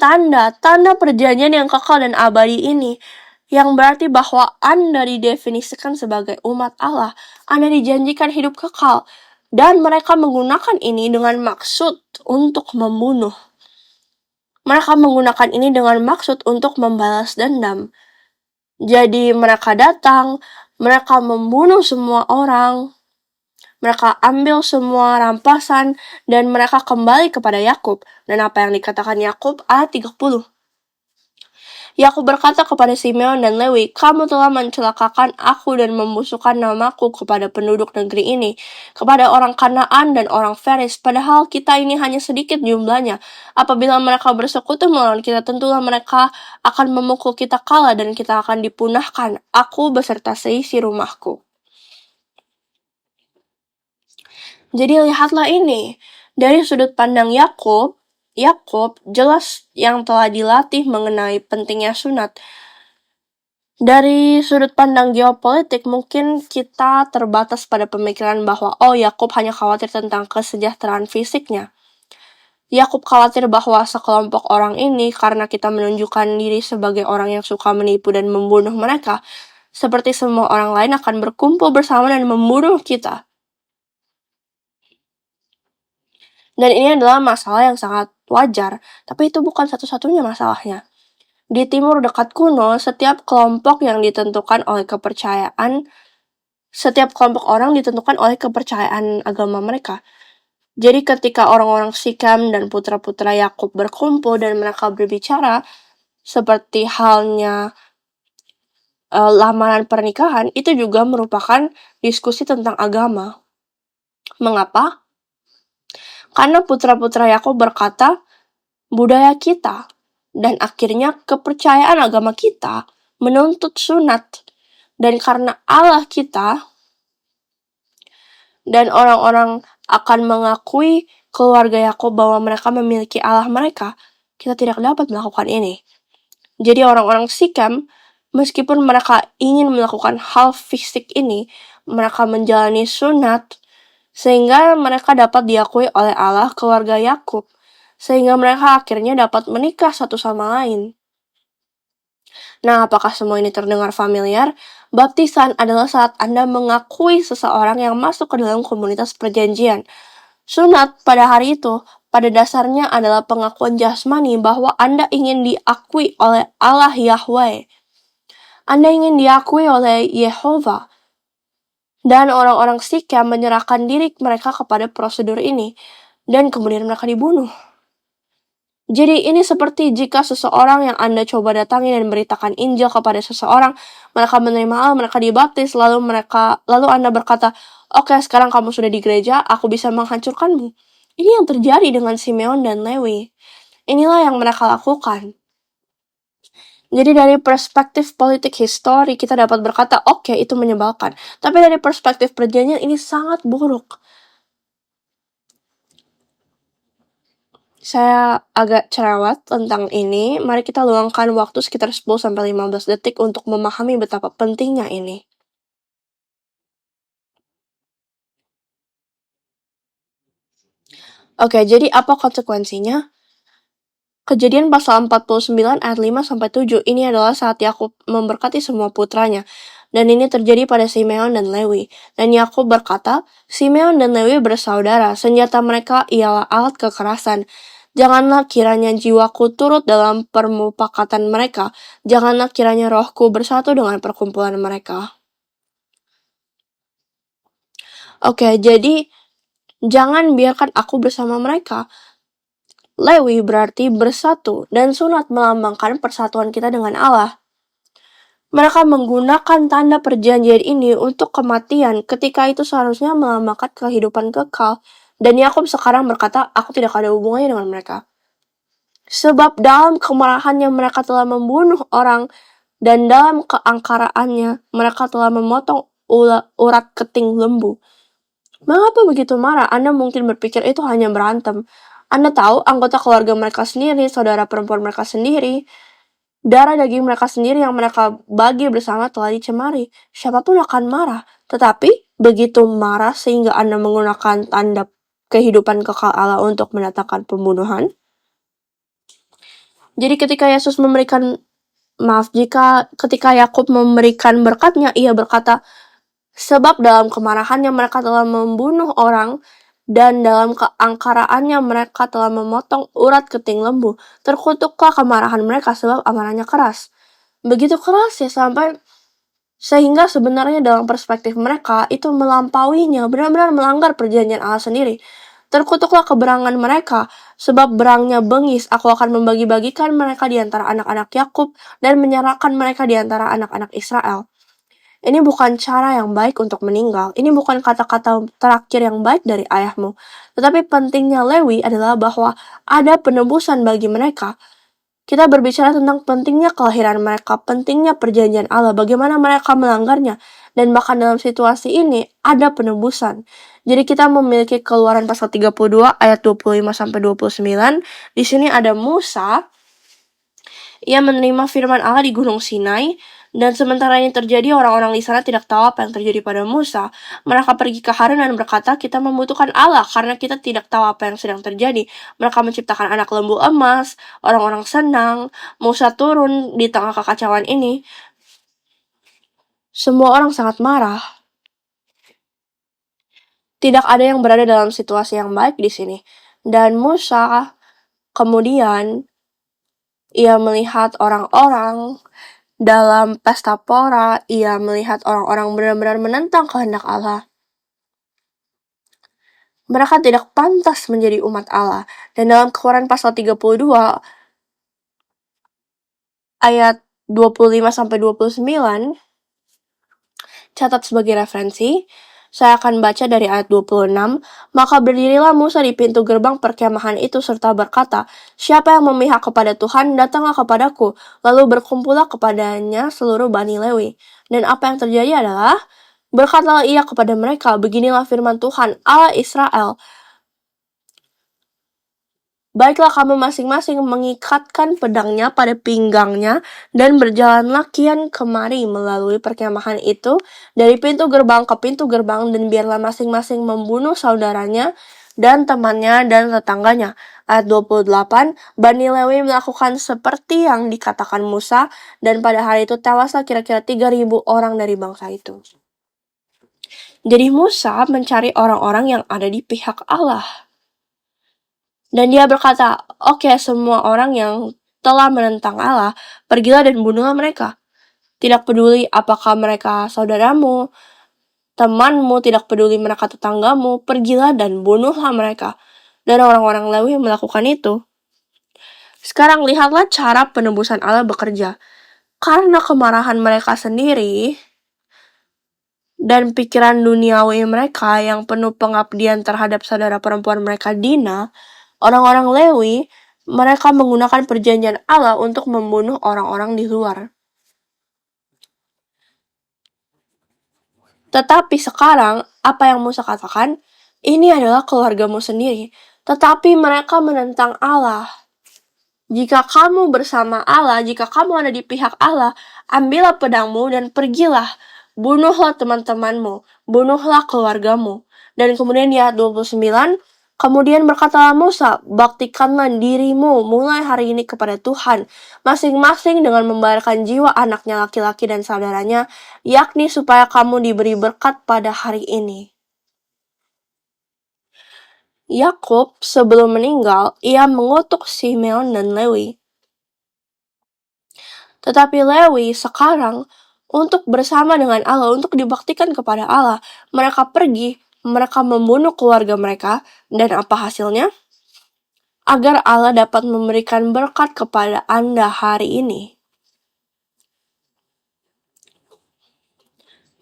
tanda perjanjian yang kekal dan abadi ini, yang berarti bahwa Anda didefinisikan sebagai umat Allah. Anda dijanjikan hidup kekal. Dan mereka menggunakan ini dengan maksud untuk membunuh. Mereka menggunakan ini dengan maksud untuk membalas dendam. Jadi mereka datang, mereka membunuh semua orang, mereka ambil semua rampasan, dan mereka kembali kepada Yakub. Dan apa yang dikatakan Yakub? Ayat 30. Yakub berkata kepada Simeon dan Lewi, "Kamu telah mencelakakan aku dan membusukkan namaku kepada penduduk negeri ini, kepada orang Kanaan dan orang Feris, padahal kita ini hanya sedikit jumlahnya. Apabila mereka bersekutu melawan kita, tentulah mereka akan memukul kita kalah dan kita akan dipunahkan, aku beserta seisi rumahku." Jadi lihatlah ini, dari sudut pandang Yakub jelas yang telah dilatih mengenai pentingnya sunat. Dari sudut pandang geopolitik, mungkin kita terbatas pada pemikiran bahwa Yakub hanya khawatir tentang kesejahteraan fisiknya. Yakub khawatir bahwa sekelompok orang ini, karena kita menunjukkan diri sebagai orang yang suka menipu dan membunuh mereka, seperti semua orang lain akan berkumpul bersama dan membunuh kita. Dan ini adalah masalah yang sangat wajar, tapi itu bukan satu-satunya masalahnya. Di timur dekat kuno, setiap kelompok orang ditentukan oleh kepercayaan agama mereka. Jadi ketika orang-orang Sikhem dan putra-putra Yakub berkumpul dan mereka berbicara, seperti halnya lamaran pernikahan, itu juga merupakan diskusi tentang agama. Mengapa? Karena putra-putra Yakub berkata, budaya kita dan akhirnya kepercayaan agama kita menuntut sunat. Dan karena Allah kita dan orang-orang akan mengakui keluarga Yakub bahwa mereka memiliki Allah mereka, kita tidak dapat melakukan ini. Jadi orang-orang Sikhem, meskipun mereka ingin melakukan hal fisik ini, mereka menjalani sunat, sehingga mereka dapat diakui oleh Allah keluarga Yakub, sehingga mereka akhirnya dapat menikah satu sama lain. Nah, apakah semua ini terdengar familiar? Baptisan adalah saat Anda mengakui seseorang yang masuk ke dalam komunitas perjanjian. Sunat pada hari itu, pada dasarnya adalah pengakuan jasmani bahwa Anda ingin diakui oleh Allah Yahweh. Anda ingin diakui oleh Yehova. Dan orang-orang Sikhem menyerahkan diri mereka kepada prosedur ini, dan kemudian mereka dibunuh. Jadi ini seperti jika seseorang yang Anda coba datangi dan beritakan Injil kepada seseorang, mereka menerima Allah, mereka dibaptis, lalu Anda berkata, "Oke, sekarang kamu sudah di gereja, aku bisa menghancurkanmu." Ini yang terjadi dengan Simeon dan Lewi. Inilah yang mereka lakukan. Jadi dari perspektif politik histori, kita dapat berkata, oke, itu menyebalkan. Tapi dari perspektif perjanjian, ini sangat buruk. Saya agak cerewet tentang ini. Mari kita luangkan waktu sekitar 10-15 detik untuk memahami betapa pentingnya ini. Oke, jadi apa konsekuensinya? Kejadian pasal 49 ayat 5-7 ini adalah saat Yakub memberkati semua putranya. Dan ini terjadi pada Simeon dan Lewi. Dan Yakub berkata, Simeon dan Lewi bersaudara, senjata mereka ialah alat kekerasan. Janganlah kiranya jiwaku turut dalam permufakatan mereka. Janganlah kiranya rohku bersatu dengan perkumpulan mereka. Oke, jadi jangan biarkan aku bersama mereka. Lewi berarti bersatu, dan sunat melambangkan persatuan kita dengan Allah. Mereka menggunakan tanda perjanjian ini untuk kematian ketika itu seharusnya melambangkan kehidupan kekal. Dan Yakub sekarang berkata, aku tidak ada hubungannya dengan mereka. Sebab dalam kemarahannya mereka telah membunuh orang, dan dalam keangkaraannya mereka telah memotong urat keting lembu. Mengapa begitu marah? Anda mungkin berpikir itu hanya berantem. Anda tahu anggota keluarga mereka sendiri, saudara perempuan mereka sendiri, darah daging mereka sendiri yang mereka bagi bersama telah dicemari. Siapapun akan marah. Tetapi begitu marah sehingga Anda menggunakan tanda kehidupan kekal Allah untuk mendatangkan pembunuhan. Jadi ketika ketika Yakub memberikan berkatnya, ia berkata, sebab dalam kemarahannya mereka telah membunuh orang, dan dalam keangkaraannya mereka telah memotong urat keting lembu. Terkutuklah kemarahan mereka sebab amarahnya keras. Begitu keras ya sehingga sebenarnya dalam perspektif mereka itu melampauinya, benar-benar melanggar perjanjian Allah sendiri. Terkutuklah keberangan mereka, sebab berangnya bengis, aku akan membagi-bagikan mereka di antara anak-anak Yakub dan menyerahkan mereka di antara anak-anak Israel. Ini bukan cara yang baik untuk meninggal. Ini bukan kata-kata terakhir yang baik dari ayahmu. Tetapi pentingnya Lewi adalah bahwa ada penebusan bagi mereka. Kita berbicara tentang pentingnya kelahiran mereka, pentingnya perjanjian Allah, bagaimana mereka melanggarnya. Dan bahkan dalam situasi ini ada penebusan. Jadi kita memiliki Keluaran pasal 32 ayat 25-29. Di sini ada Musa. Ia menerima firman Allah di Gunung Sinai. Dan sementara ini terjadi, orang-orang di sana tidak tahu apa yang terjadi pada Musa. Mereka pergi ke Harun dan berkata, kita membutuhkan Allah karena kita tidak tahu apa yang sedang terjadi. Mereka menciptakan anak lembu emas, orang-orang senang. Musa turun di tengah kekacauan ini. Semua orang sangat marah. Tidak ada yang berada dalam situasi yang baik di sini. Dan Musa kemudian ia melihat orang-orang dalam pesta pora, ia melihat orang-orang benar-benar menentang kehendak Allah. Mereka tidak pantas menjadi umat Allah. Dan dalam Keluaran pasal 32 ayat 25-29, catat sebagai referensi, saya akan baca dari ayat 26. Maka berdirilah Musa di pintu gerbang perkemahan itu serta berkata, siapa yang memihak kepada Tuhan, datanglah kepadaku. Lalu berkumpullah kepadanya seluruh Bani Lewi. Dan apa yang terjadi adalah, berkatalah ia kepada mereka, beginilah firman Tuhan, Allah Israel. Baiklah kamu masing-masing mengikatkan pedangnya pada pinggangnya dan berjalanlah kian kemari melalui perkemahan itu dari pintu gerbang ke pintu gerbang, dan biarlah masing-masing membunuh saudaranya dan temannya dan tetangganya. Ayat 28, Bani Lewi melakukan seperti yang dikatakan Musa, dan pada hari itu tewaslah kira-kira 3.000 orang dari bangsa itu. Jadi Musa mencari orang-orang yang ada di pihak Allah. Dan dia berkata, oke, semua orang yang telah menentang Allah, pergilah dan bunuhlah mereka. Tidak peduli apakah mereka saudaramu, temanmu, tidak peduli mereka tetanggamu, pergilah dan bunuhlah mereka. Dan orang-orang Lewi melakukan itu. Sekarang lihatlah cara penebusan Allah bekerja. Karena kemarahan mereka sendiri dan pikiran duniawi mereka yang penuh pengabdian terhadap saudara perempuan mereka Dina, orang-orang Lewi, mereka menggunakan perjanjian Allah untuk membunuh orang-orang di luar. Tetapi sekarang, apa yang Musa katakan, ini adalah keluargamu sendiri. Tetapi mereka menentang Allah. Jika kamu bersama Allah, jika kamu ada di pihak Allah, ambillah pedangmu dan pergilah. Bunuhlah teman-temanmu, bunuhlah keluargamu. Dan kemudian di ayat 29, kemudian berkatalah Musa, baktikanlah dirimu mulai hari ini kepada Tuhan, masing-masing dengan membayarkan jiwa anaknya laki-laki dan saudaranya, yakni supaya kamu diberi berkat pada hari ini. Yakub sebelum meninggal, ia mengutuk Simeon dan Lewi. Tetapi Lewi sekarang untuk bersama dengan Allah, untuk dibaktikan kepada Allah, mereka pergi, mereka membunuh keluarga mereka, dan apa hasilnya? Agar Allah dapat memberikan berkat kepada Anda hari ini.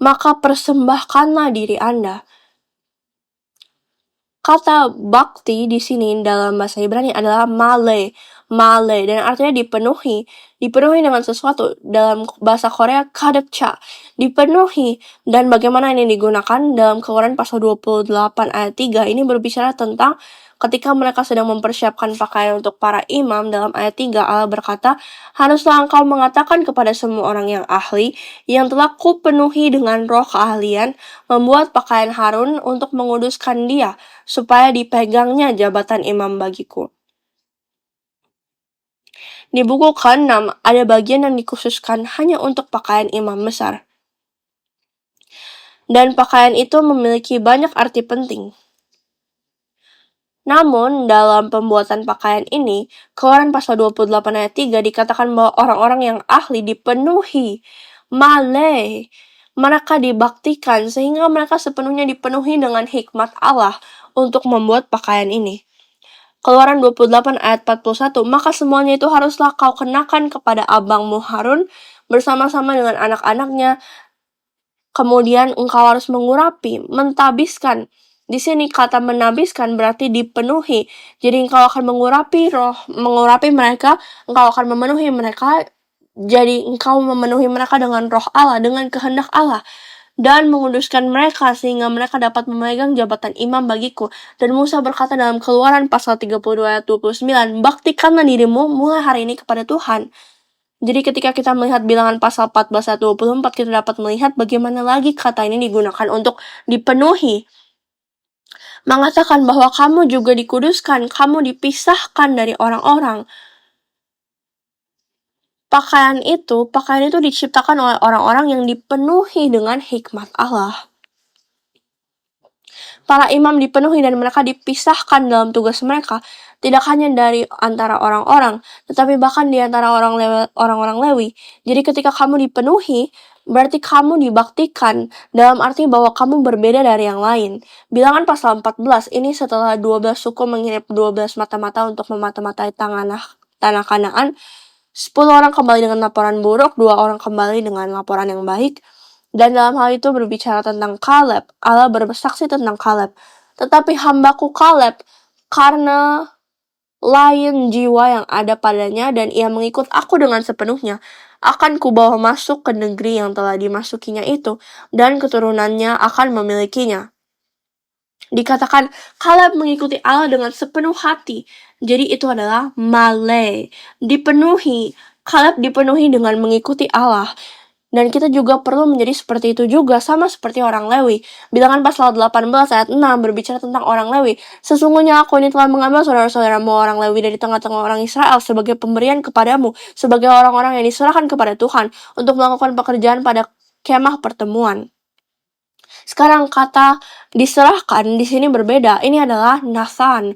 Maka persembahkanlah diri Anda. Kata bakti di sini dalam bahasa Ibrani adalah male, dan artinya dipenuhi dengan sesuatu. Dalam bahasa Korea kadepcha, dipenuhi. Dan bagaimana ini digunakan dalam Keluaran pasal 28 ayat 3, ini berbicara tentang ketika mereka sedang mempersiapkan pakaian untuk para imam. Dalam ayat 3 Allah berkata, haruslah engkau mengatakan kepada semua orang yang ahli, yang telah kupenuhi dengan roh keahlian, membuat pakaian Harun untuk menguduskan dia, supaya dipegangnya jabatan imam bagiku. Di buku ke-6 ada bagian yang dikhususkan hanya untuk pakaian imam besar. Dan pakaian itu memiliki banyak arti penting. Namun, dalam pembuatan pakaian ini, Keluaran pasal 28 ayat 3 dikatakan bahwa orang-orang yang ahli dipenuhi, male, mereka dibaktikan sehingga mereka sepenuhnya dipenuhi dengan hikmat Allah untuk membuat pakaian ini. Keluaran 28 ayat 41, maka semuanya itu haruslah kau kenakan kepada abangmu Harun bersama-sama dengan anak-anaknya. Kemudian engkau harus mengurapi, mentabiskan. Di sini kata menabiskan berarti dipenuhi. Jadi engkau akan mengurapi mereka, engkau akan memenuhi mereka. Jadi engkau memenuhi mereka dengan roh Allah, dengan kehendak Allah, dan menguduskan mereka sehingga mereka dapat memegang jabatan imam bagiku. Dan Musa berkata dalam Keluaran pasal 32 ayat 29, baktikanlah dirimu mulai hari ini kepada Tuhan. Jadi ketika kita melihat bilangan pasal 14 ayat 24, kita dapat melihat bagaimana lagi kata ini digunakan untuk dipenuhi. Mengatakan bahwa kamu juga dikuduskan, kamu dipisahkan dari orang-orang. Pakaian itu diciptakan oleh orang-orang yang dipenuhi dengan hikmat Allah. Para imam dipenuhi dan mereka dipisahkan dalam tugas mereka, tidak hanya dari antara orang-orang, tetapi bahkan di antara orang-orang Lewi. Jadi ketika kamu dipenuhi, berarti kamu dibaktikan, dalam arti bahwa kamu berbeda dari yang lain. Bilangan pasal 14, ini setelah 12 suku mengirim 12 mata-mata untuk memata-matai tanah Kanaan. 10 orang kembali dengan laporan buruk, 2 orang kembali dengan laporan yang baik. Dan dalam hal itu berbicara tentang Kaleb. Allah bersaksi tentang Kaleb. Tetapi hambaku Kaleb, karena lain jiwa yang ada padanya dan ia mengikut aku dengan sepenuhnya, akan kubawa masuk ke negeri yang telah dimasukinya itu, dan keturunannya akan memilikinya. Dikatakan Kaleb mengikuti Allah dengan sepenuh hati. Jadi itu adalah male, dipenuhi. Kaleb dipenuhi dengan mengikuti Allah. Dan kita juga perlu menjadi seperti itu juga, sama seperti orang Lewi. Bilangan pasal 18 ayat 6 berbicara tentang orang Lewi. Sesungguhnya aku ini telah mengambil saudara-saudaramu orang Lewi dari tengah-tengah orang Israel sebagai pemberian kepadamu, sebagai orang-orang yang diserahkan kepada Tuhan untuk melakukan pekerjaan pada kemah pertemuan. Sekarang kata diserahkan di sini berbeda. Ini adalah Nathan.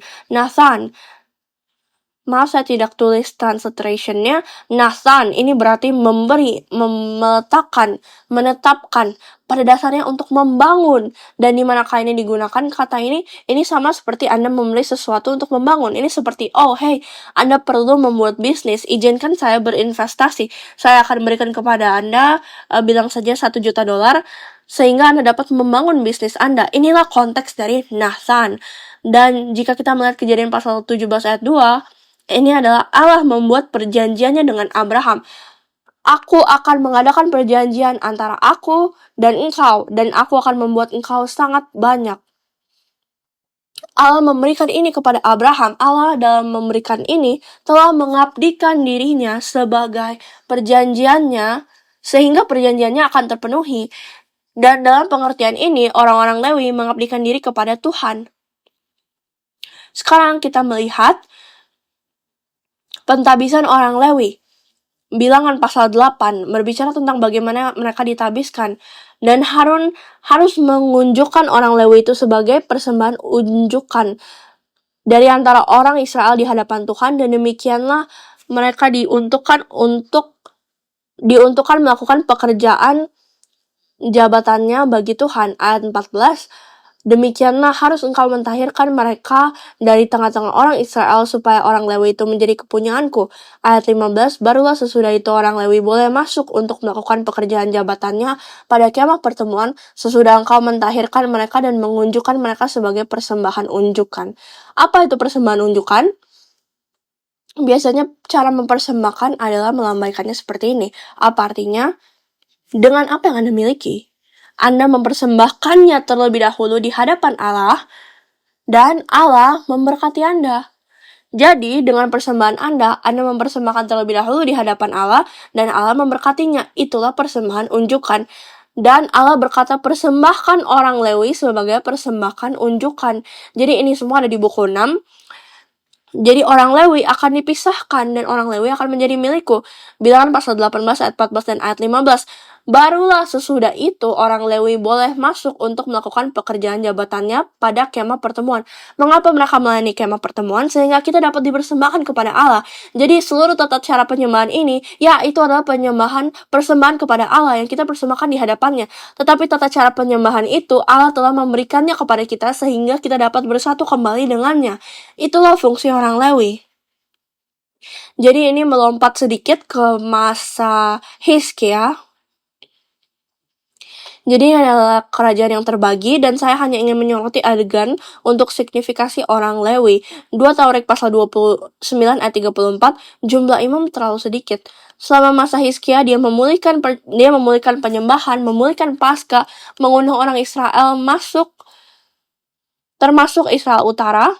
Maaf saya tidak tulis transliteration-nya. Nathan ini berarti memberi, meletakkan, menetapkan. Pada dasarnya untuk membangun. Dan di manakah ini digunakan kata ini sama seperti Anda membeli sesuatu untuk membangun. Ini seperti, oh hey, Anda perlu membuat bisnis, izinkan saya berinvestasi. Saya akan berikan kepada Anda, bilang saja $1 juta, sehingga Anda dapat membangun bisnis Anda. Inilah konteks dari Nathan. Dan jika kita melihat Kejadian pasal 17 ayat 2, ini adalah Allah membuat perjanjiannya dengan Abraham. Aku akan mengadakan perjanjian antara aku dan engkau, dan aku akan membuat engkau sangat banyak. Allah memberikan ini kepada Abraham. Allah dalam memberikan ini telah mengabdikan dirinya sebagai perjanjiannya, sehingga perjanjiannya akan terpenuhi. Dan dalam pengertian ini, orang-orang Lewi mengabdikan diri kepada Tuhan. Sekarang kita melihat pentabisan orang Lewi. Bilangan pasal 8 berbicara tentang bagaimana mereka ditabiskan. Dan Harun harus mengunjukkan orang Lewi itu sebagai persembahan unjukan. dari antara orang Israel di hadapan Tuhan, dan demikianlah mereka diuntukkan melakukan pekerjaan jabatannya bagi Tuhan. Ayat 14, demikianlah harus engkau mentahirkan mereka dari tengah-tengah orang Israel supaya orang Lewi itu menjadi kepunyaanku. Ayat 15, barulah sesudah itu orang Lewi boleh masuk untuk melakukan pekerjaan jabatannya pada kemah pertemuan sesudah engkau mentahirkan mereka dan mengunjukkan mereka sebagai persembahan unjukan. Apa itu persembahan unjukan? Biasanya cara mempersembahkan adalah melambaikannya seperti ini. Apa artinya? Dengan apa yang Anda miliki, Anda mempersembahkannya terlebih dahulu di hadapan Allah, dan Allah memberkati Anda. Jadi, dengan persembahan Anda mempersembahkan terlebih dahulu di hadapan Allah, dan Allah memberkatinya. Itulah persembahan unjukan. Dan Allah berkata, persembahkan orang Lewi sebagai persembahan unjukan. Jadi, ini semua ada di buku 6. Jadi orang Lewi akan dipisahkan dan orang Lewi akan menjadi milikku. Bilangan pasal 18 ayat 14 dan ayat 15. Barulah sesudah itu orang Lewi boleh masuk untuk melakukan pekerjaan jabatannya pada kemah pertemuan. Mengapa mereka melayani kemah pertemuan? Sehingga kita dapat dipersembahkan kepada Allah. Jadi seluruh tata cara penyembahan ini, ya itu adalah persembahan kepada Allah yang kita persembahkan di hadapannya. Tetapi tata cara penyembahan itu Allah telah memberikannya kepada kita sehingga kita dapat bersatu kembali dengannya. Itulah fungsi orang Lewi. Jadi ini melompat sedikit ke masa Hizkia. Jadi ini adalah kerajaan yang terbagi, dan saya hanya ingin menyoroti adegan untuk signifikasi orang Lewi. 2 Tawarik pasal 29 ayat 34, jumlah imam terlalu sedikit. Selama masa Hizkia, dia memulihkan penyembahan, memulihkan Paskah, mengundang orang Israel masuk, termasuk Israel Utara,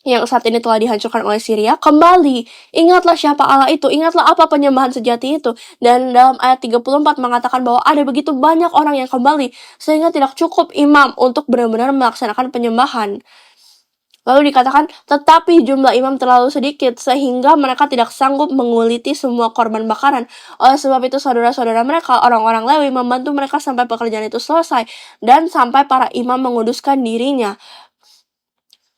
yang saat ini telah dihancurkan oleh Syria, kembali. Ingatlah siapa Allah itu, ingatlah apa penyembahan sejati itu. Dan dalam ayat 34 mengatakan bahwa ada begitu banyak orang yang kembali, sehingga tidak cukup imam untuk benar-benar melaksanakan penyembahan. Lalu dikatakan, tetapi jumlah imam terlalu sedikit, sehingga mereka tidak sanggup menguliti semua korban bakaran. Oleh sebab itu, saudara-saudara mereka, orang-orang Lewi, membantu mereka sampai pekerjaan itu selesai, dan sampai para imam menguduskan dirinya.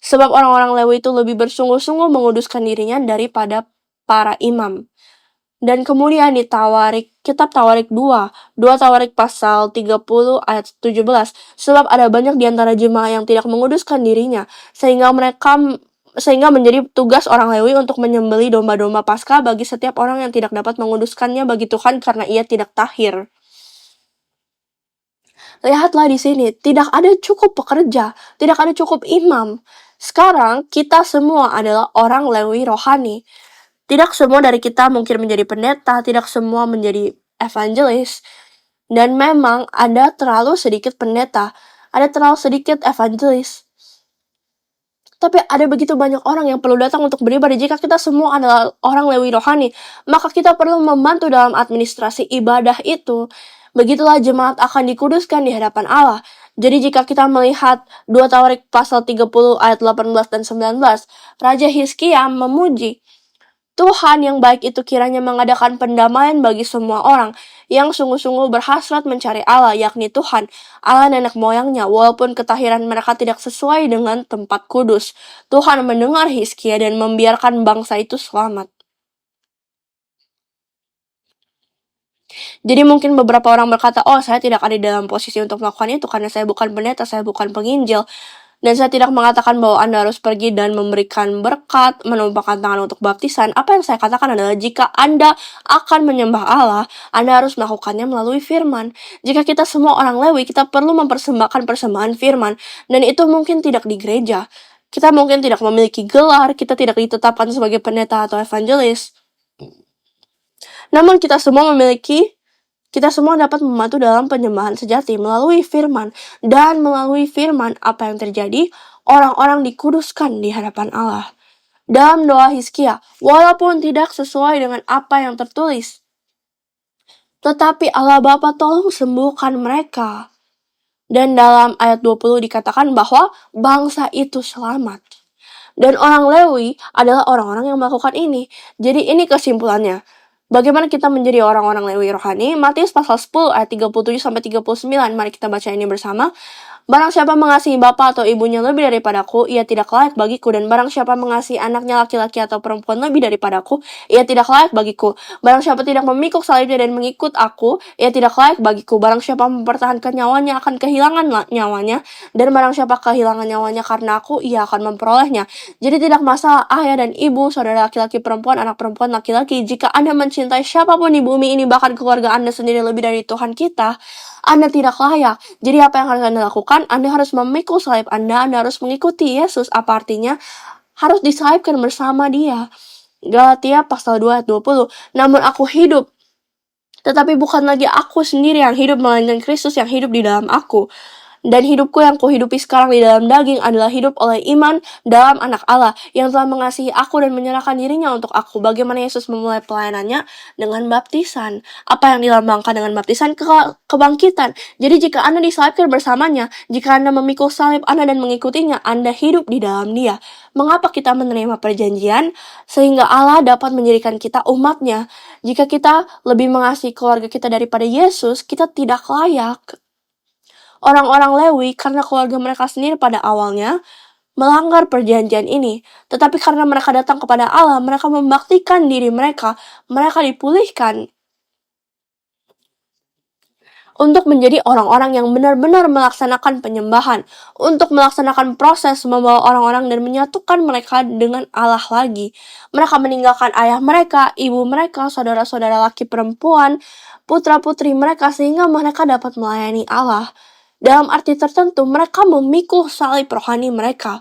Sebab orang-orang Lewi itu lebih bersungguh-sungguh menguduskan dirinya daripada para imam. Dan kemudian di kitab Tawarik 2 Tawarik pasal 30 ayat 17, sebab ada banyak di antara jemaah yang tidak menguduskan dirinya, sehingga menjadi tugas orang Lewi untuk menyembelih domba-domba Paskah bagi setiap orang yang tidak dapat menguduskannya bagi Tuhan karena ia tidak tahir. Lihatlah di sini, tidak ada cukup pekerja, tidak ada cukup imam. Sekarang kita semua adalah orang Lewi rohani. Tidak semua dari kita mungkin menjadi pendeta, tidak semua menjadi evangelis. Dan memang ada terlalu sedikit pendeta, ada terlalu sedikit evangelis. Tapi ada begitu banyak orang yang perlu datang untuk beribadah. Jika kita semua adalah orang Lewi rohani, maka kita perlu membantu dalam administrasi ibadah itu. Begitulah jemaat akan dikuduskan di hadapan Allah. Jadi jika kita melihat 2 Tawarik pasal 30 ayat 18 dan 19, Raja Hizkia memuji Tuhan yang baik itu kiranya mengadakan pendamaian bagi semua orang yang sungguh-sungguh berhasrat mencari Allah, yakni Tuhan, Allah nenek moyangnya, walaupun ketahiran mereka tidak sesuai dengan tempat kudus. Tuhan mendengar Hizkia dan membiarkan bangsa itu selamat. Jadi mungkin beberapa orang berkata, oh saya tidak ada dalam posisi untuk melakukan itu karena saya bukan pendeta, saya bukan penginjil. Dan saya tidak mengatakan bahwa Anda harus pergi dan memberikan berkat, menumpahkan tangan untuk baptisan. Apa yang saya katakan adalah jika Anda akan menyembah Allah, Anda harus melakukannya melalui firman. Jika kita semua orang Lewi, kita perlu mempersembahkan persembahan firman. Dan itu mungkin tidak di gereja. Kita mungkin tidak memiliki gelar, kita tidak ditetapkan sebagai pendeta atau evangelis. Namun kita semua dapat membantu dalam penyembahan sejati melalui firman. Dan melalui firman, apa yang terjadi? Orang-orang dikuduskan di hadapan Allah. Dalam doa Hizkia, walaupun tidak sesuai dengan apa yang tertulis, tetapi Allah Bapa tolong sembuhkan mereka. Dan dalam ayat 20 dikatakan bahwa bangsa itu selamat. Dan orang Lewi adalah orang-orang yang melakukan ini. Jadi ini kesimpulannya. Bagaimana kita menjadi orang-orang Lewi rohani? Matius pasal 10 ayat 37-39. Mari kita baca ini bersama. Barang siapa mengasihi bapa atau ibunya lebih daripadaku, ia tidak layak bagiku. Dan barang siapa mengasihi anaknya laki-laki atau perempuan lebih daripadaku, ia tidak layak bagiku. Barang siapa tidak memikul salibnya dan mengikut aku, ia tidak layak bagiku. Barang siapa mempertahankan nyawanya akan kehilangan nyawanya, dan barang siapa kehilangan nyawanya karena aku, ia akan memperolehnya. Jadi tidak masalah ayah dan ibu, saudara laki-laki perempuan, anak perempuan laki-laki. Jika Anda mencintai siapapun di bumi ini, bahkan keluarga Anda sendiri lebih dari Tuhan kita, Anda tidak layak. Jadi apa yang harus Anda lakukan? Anda harus memikul salib Anda harus mengikuti Yesus. Apa artinya? Harus disalibkan bersama dia. Galatia pasal 2 ayat 20. Namun aku hidup, tetapi bukan lagi aku sendiri yang hidup, melainkan Kristus yang hidup di dalam aku. Dan hidupku yang kuhidupi sekarang di dalam daging adalah hidup oleh iman dalam anak Allah yang telah mengasihi aku dan menyerahkan dirinya untuk aku. Bagaimana Yesus memulai pelayanannya? Dengan baptisan. Apa yang dilambangkan dengan baptisan? Kebangkitan. Jadi jika Anda disalibkan bersamanya, jika Anda memikul salib Anda dan mengikutinya, Anda hidup di dalam dia. Mengapa kita menerima perjanjian? Sehingga Allah dapat menjadikan kita umatnya. Jika kita lebih mengasihi keluarga kita daripada Yesus, kita tidak layak. Orang-orang Lewi, karena keluarga mereka sendiri pada awalnya melanggar perjanjian ini. Tetapi karena mereka datang kepada Allah, mereka membaktikan diri mereka dipulihkan untuk menjadi orang-orang yang benar-benar melaksanakan penyembahan, untuk melaksanakan proses membawa orang-orang dan menyatukan mereka dengan Allah lagi. Mereka meninggalkan ayah mereka, ibu mereka, saudara-saudara laki perempuan, putra-putri mereka, sehingga mereka dapat melayani Allah. Dalam arti tertentu, mereka memikul salib rohani mereka.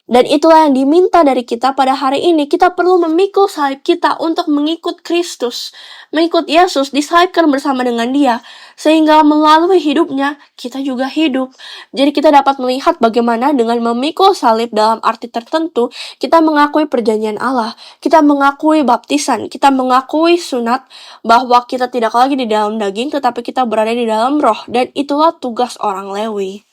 Dan itulah yang diminta dari kita pada hari ini. Kita perlu memikul salib kita untuk mengikut Kristus. Mengikut Yesus, disalibkan bersama dengan dia. Sehingga melalui hidupnya, kita juga hidup. Jadi kita dapat melihat bagaimana dengan memikul salib dalam arti tertentu, kita mengakui perjanjian Allah. Kita mengakui baptisan. Kita mengakui sunat bahwa kita tidak lagi di dalam daging, tetapi kita berada di dalam roh. Dan itulah tugas orang Lewi.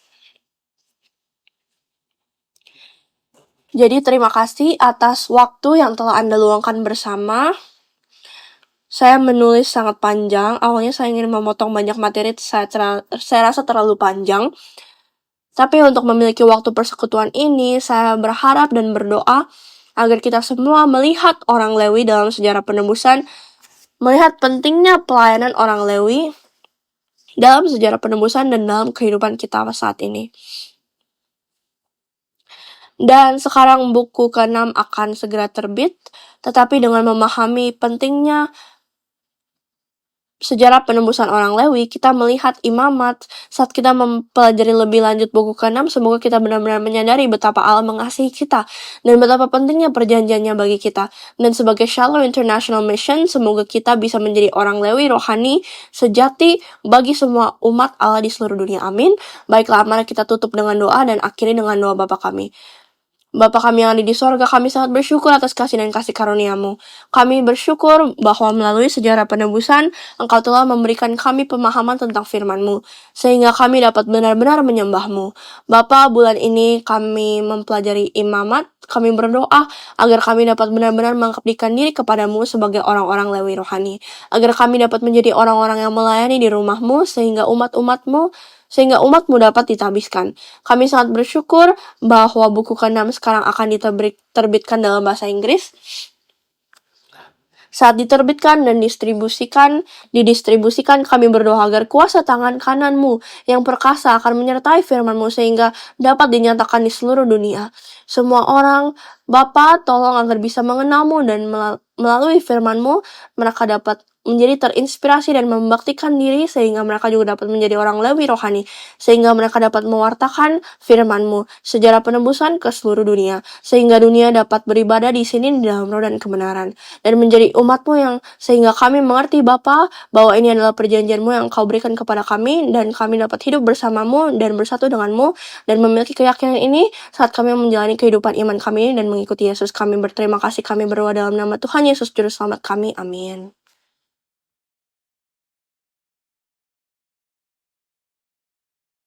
Jadi terima kasih atas waktu yang telah Anda luangkan bersama. Saya menulis sangat panjang. Awalnya saya ingin memotong banyak materi, saya rasa terlalu panjang. Tapi untuk memiliki waktu persekutuan ini, saya berharap dan berdoa agar kita semua melihat orang Lewi dalam sejarah penebusan, melihat pentingnya pelayanan orang Lewi dalam sejarah penebusan dan dalam kehidupan kita saat ini. Dan sekarang buku ke-6 akan segera terbit, tetapi dengan memahami pentingnya sejarah penebusan orang Lewi, kita melihat imamat. Saat kita mempelajari lebih lanjut buku ke-6, semoga kita benar-benar menyadari betapa Allah mengasihi kita dan betapa pentingnya perjanjiannya bagi kita. Dan sebagai Shalom International Mission, semoga kita bisa menjadi orang Lewi rohani sejati bagi semua umat Allah di seluruh dunia. Amin. Baiklah, mari kita tutup dengan doa dan akhiri dengan doa Bapa kami. Bapa kami yang ada di sorga, kami sangat bersyukur atas kasih dan kasih karunia-Mu. Kami bersyukur bahwa melalui sejarah penebusan, Engkau telah memberikan kami pemahaman tentang firman-Mu, sehingga kami dapat benar-benar menyembah-Mu. Bapa, bulan ini kami mempelajari imamat, kami berdoa agar kami dapat benar-benar mengabdikan diri kepada-Mu sebagai orang-orang Lewi rohani, agar kami dapat menjadi orang-orang yang melayani di rumah-Mu, sehingga umat-Mu dapat ditabiskan. Kami sangat bersyukur bahwa buku ke-6 sekarang akan diterbitkan dalam bahasa Inggris. Saat diterbitkan dan didistribusikan, kami berdoa agar kuasa tangan kanan-Mu yang perkasa akan menyertai firman-Mu sehingga dapat dinyatakan di seluruh dunia. Semua orang, Bapa, tolong agar bisa mengenal-Mu dan melalui firman-Mu, mereka dapat menjadi terinspirasi dan membaktikan diri sehingga mereka juga dapat menjadi orang Lewi rohani, sehingga mereka dapat mewartakan firman-Mu, sejarah penebusan ke seluruh dunia, sehingga dunia dapat beribadah di sini di dalam roh dan kebenaran, dan menjadi umat-Mu yang sehingga kami mengerti Bapa bahwa ini adalah perjanjian-Mu yang Kau berikan kepada kami, dan kami dapat hidup bersama-Mu dan bersatu dengan-Mu, dan memiliki keyakinan ini saat kami menjalani kehidupan iman kami dan mengikuti Yesus. Kami berterima kasih, kami berdoa dalam nama Tuhan Yesus Juru Selamat kami. Amin.